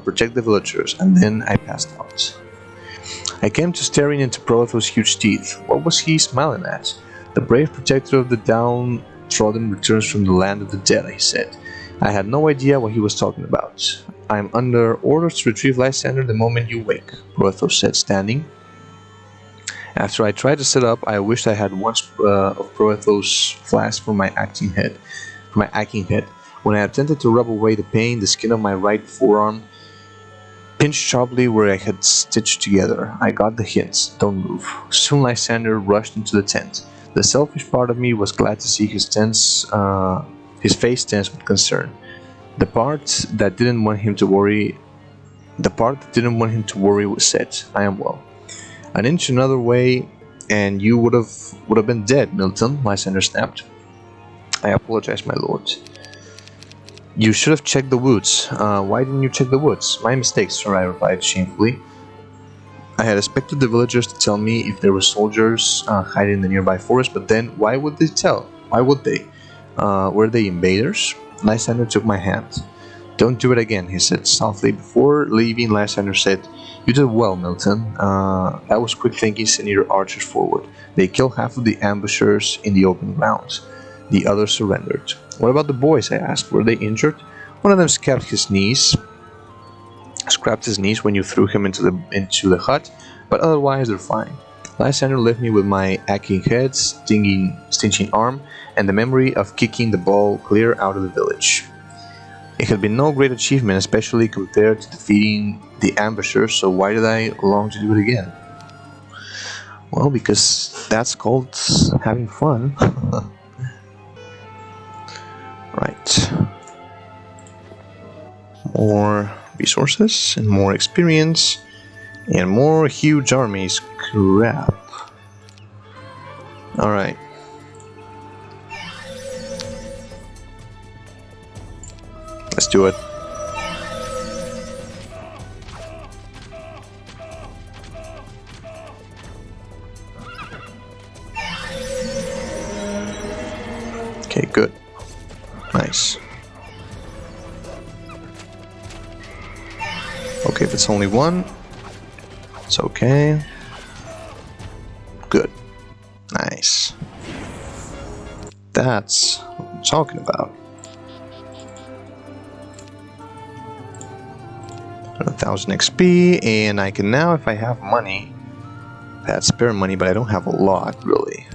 Protect the villagers, and then I passed out. I came to staring into Prothos' huge teeth. What was he smiling at? The brave protector of the downtrodden returns from the land of the dead, he said. I had no idea what he was talking about. I am under orders to retrieve Lysander the moment you wake, Prothos said, standing. After I tried to sit up, I wished I had one of Prothos' flask for my aching head. When I attempted to rub away the pain, the skin of my right forearm pinched sharply where I had stitched together. I got the hint. Don't move. Soon Lysander rushed into the tent. The selfish part of me was glad to see his face tense with concern. The part that didn't want him to worry was said, I am well. An inch another way, and you would have been dead, Milton, Lysander snapped. I apologize, my lord. You should have checked the woods. Why didn't you check the woods? My mistake, sir, I replied shamefully. I had expected the villagers to tell me if there were soldiers hiding in the nearby forest, but then why would they tell? Why would they? Were they invaders? Lysander took my hand. Don't do it again, he said softly. Before leaving, Lysander said, You did well, Milton. That was quick thinking, sending your archers forward. They killed half of the ambushers in the open ground. The others surrendered. What about the boys, I asked. Were they injured? One of them scraped his knees when you threw him into the hut, but otherwise they're fine. Lysander left me with my aching head, stinging arm, and the memory of kicking the ball clear out of the village. It had been no great achievement, especially compared to defeating the ambushers, so why did I long to do it again? Well, because that's called having fun. Right. More resources and more experience and more huge armies. Crap. Alright. Let's do it. Okay, good. Nice. Okay, if it's only one, it's okay. Good. Nice. That's what I'm talking about. 1,000 XP, and I can now, if I have money, I had spare money, but I don't have a lot, really.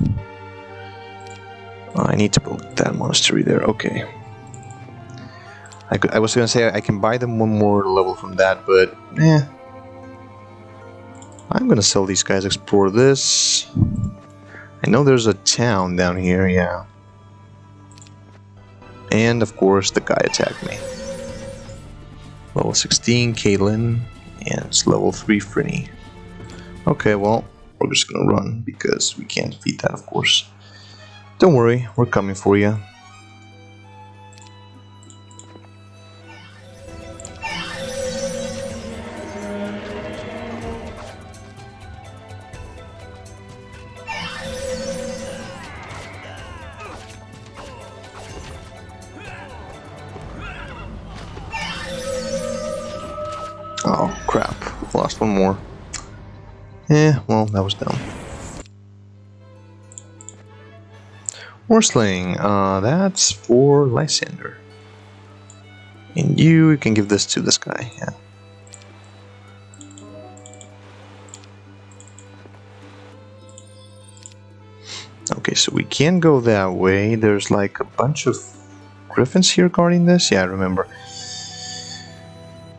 I need to build that monastery there, okay. I was gonna say I can buy them one more level from that, but I'm gonna sell these guys, explore this. I know there's a town down here, yeah. And of course the guy attacked me. Level 16, Caitlin, and it's level 3, Frinny. Okay, well, we're just gonna run because we can't defeat that, of course. Don't worry, we're coming for you. Oh, crap. Lost one more. Well, that was dumb. More slaying. That's for Lysander. And you can give this to this guy, yeah. Okay, so we can't go that way. There's like a bunch of griffins here guarding this. Yeah, I remember.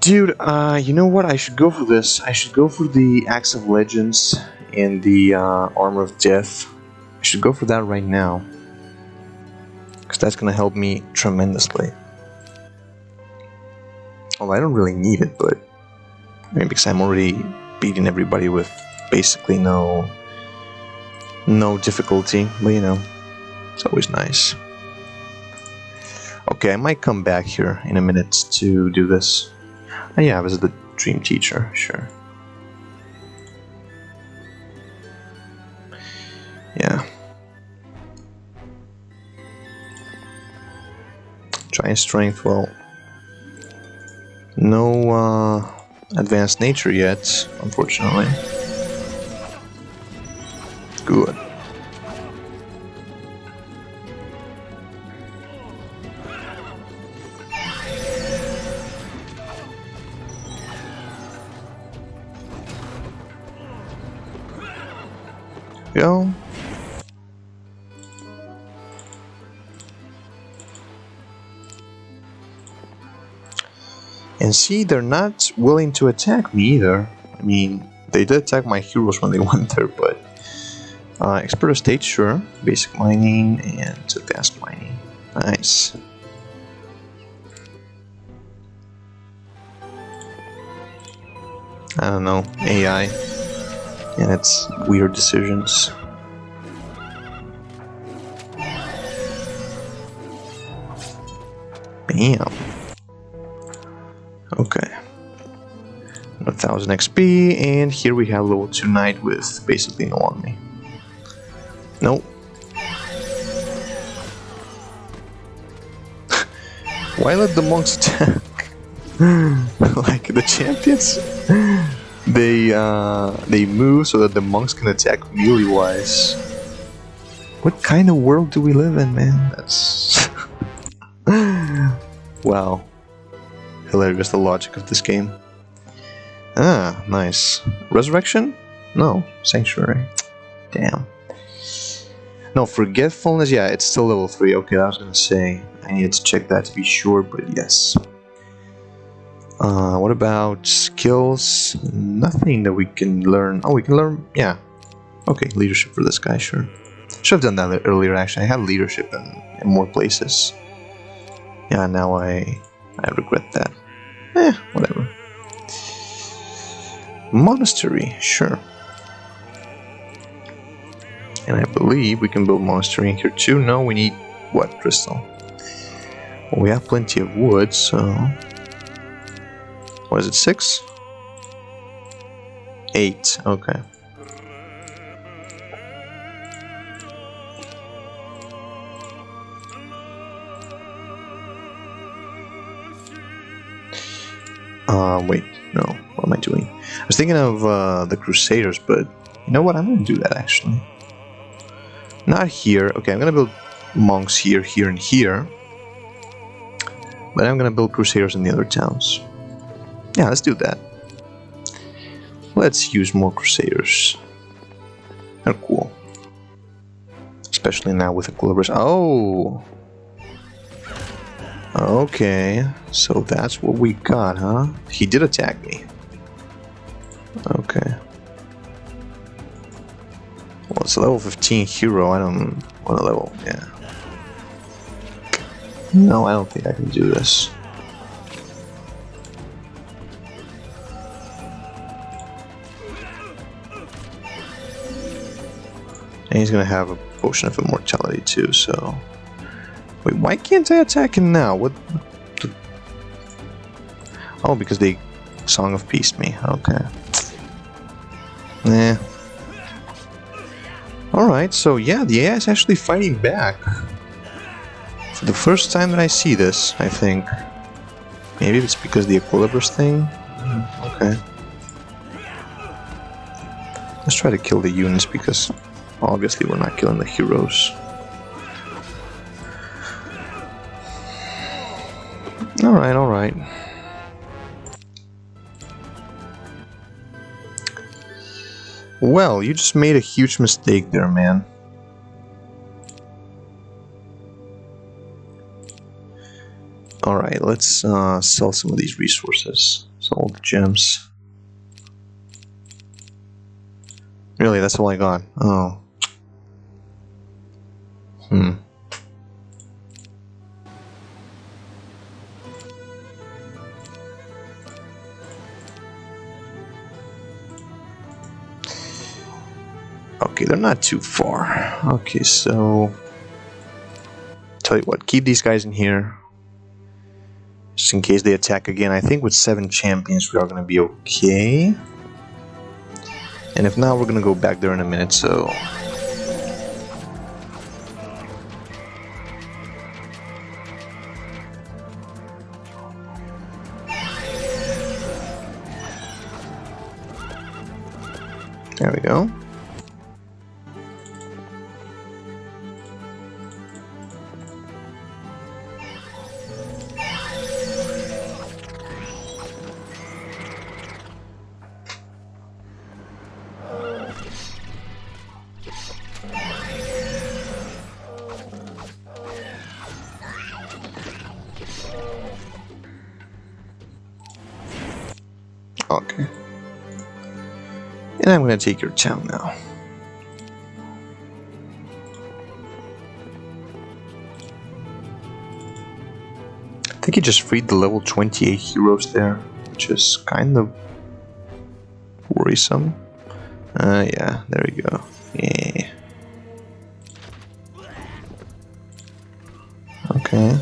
Dude, you know what? I should go for this. I should go for the Axe of Legends and the Armor of Death. I should go for that right now. Because that's going to help me tremendously. Well, I don't really need it, but... I mean, because I'm already beating everybody with basically no difficulty. But, you know, it's always nice. Okay, I might come back here in a minute to do this. Oh, yeah, I was the dream teacher, sure. Yeah. Giant strength, well, no advanced nature yet, unfortunately. Good. Go. And see, they're not willing to attack me either. I mean, they did attack my heroes when they went there, but... expert estate, sure. Basic mining and advanced mining. Nice. I don't know, AI and its weird decisions. Bam. Okay. 1000 XP, and here we have level 2 knight with basically no army. Nope. Why let the monks attack? Like the champions, they move so that the monks can attack melee wise. What kind of world do we live in, man? That's wow, hilarious the logic of this game. Ah, nice. Resurrection? No, sanctuary. Damn. No, forgetfulness. Yeah, it's still level 3. Okay, I was gonna say I needed to check that to be sure, but yes. What about skills? Nothing that we can learn. Oh, we can learn. Yeah. Okay, leadership for this guy. Sure. Should have done that earlier. Actually, I had leadership in more places. Yeah. Now I regret that. Whatever. Monastery. Sure. And I believe we can build monastery in here too. No, we need what? Crystal. Well, we have plenty of wood, so... What is it, 6? 8, okay. Wait, no, what am I doing? I was thinking of the Crusaders, but you know what, I'm gonna do that actually. Not here, okay, I'm gonna build monks here, here, and here. But I'm gonna build Crusaders in the other towns. Yeah, let's do that. Let's use more Crusaders. They're cool. Especially now with Equilibris. Oh! Okay, so that's what we got, huh? He did attack me. Okay. Well, it's a level 15 hero. I don't want a level, yeah. No, I don't think I can do this. And he's gonna have a potion of immortality too, so... Wait, why can't I attack him now? What the... Oh, because they Song of Peace me. Okay. Nah. Alright, so yeah, the AI is actually fighting back. For the first time that I see this, I think. Maybe it's because the Equilibris thing? Okay. Let's try to kill the units because obviously we're not killing the heroes. Alright, alright. Well, you just made a huge mistake there, man. Alright, let's sell some of these resources. Sell all the gems. Really, that's all I got? Oh. Okay, they're not too far. Okay, so... Tell you what, keep these guys in here. Just in case they attack again. I think with 7 champions we are going to be okay. And if not, we're going to go back there in a minute, so... There we go. Okay. And I'm gonna take your town now. I think he just freed the level 28 heroes there, which is kind of worrisome. Yeah, there we go. Yeah. Okay.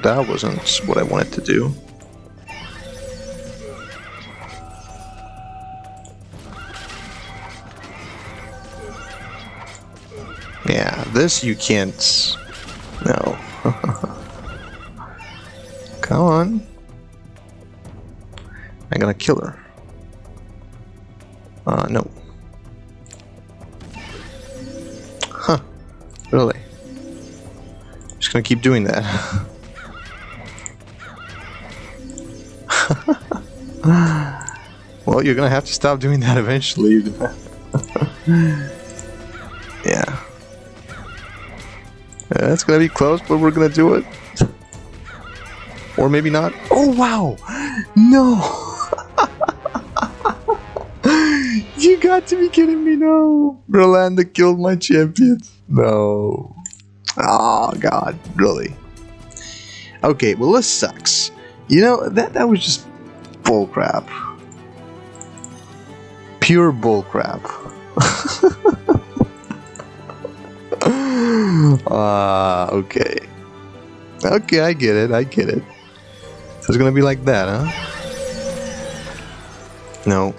that wasn't what I wanted to do. Yeah, this you can't... No. Come on. I'm gonna kill her. No. Huh. Really? Just gonna keep doing that. Well, you're gonna have to stop doing that eventually. Yeah. That's gonna be close, but we're gonna do it. Or maybe not. Oh, wow! No! You got to be kidding me, no! Rolanda killed my champion. No. Oh, God, really? Okay, well, this sucks. You know, that was just bullcrap. Pure bullcrap. Okay. Okay, I get it, I get it. So it's gonna be like that, huh? No.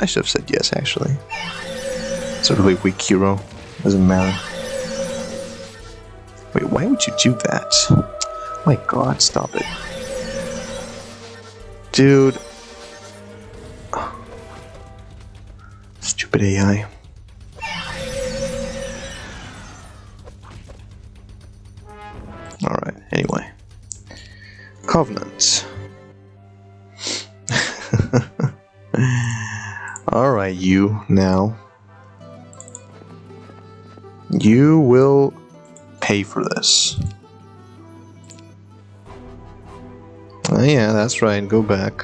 I should have said yes, actually. It's a really weak hero. Doesn't matter. Wait, why would you do that? Oh my god, stop it. Dude. Stupid AI. Alright, anyway. Covenant. Alright, you now. You will pay for this. Oh yeah, that's right, go back.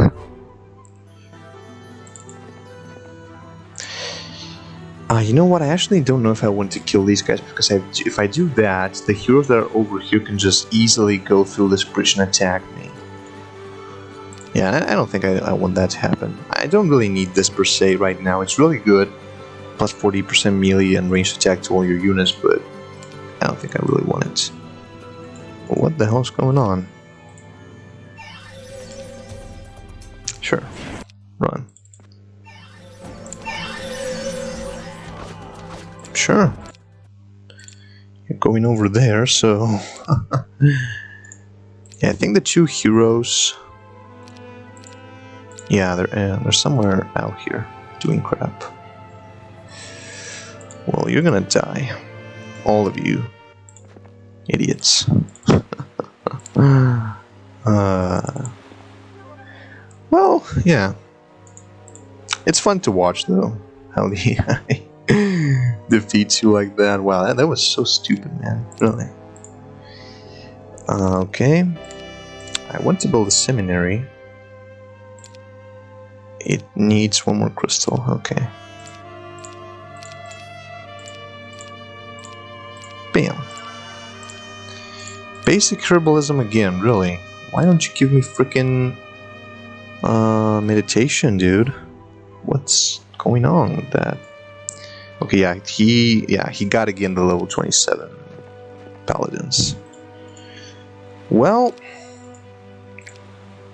You know what, I actually don't know if I want to kill these guys, because if I do that, the heroes that are over here can just easily go through this bridge and attack me. Yeah, I don't think I want that to happen. I don't really need this per se right now. It's really good. Plus 40% melee and ranged attack to all your units, but I don't think I really want it. Well, what the hell's going on? Sure. Run. Sure. You're going over there, so... Yeah, I think the two heroes... Yeah, they're somewhere out here doing crap. Well, you're gonna die. All of you. Idiots. Well, yeah. It's fun to watch, though. How the AI defeats you like that. Wow, that was so stupid, man. Really. Okay. I want to build a seminary. It needs one more crystal. Okay. Bam. Basic herbalism again, really. Why don't you give me frickin' meditation, dude? What's going on with that? Okay, yeah, he got again the level 27 paladins. Well,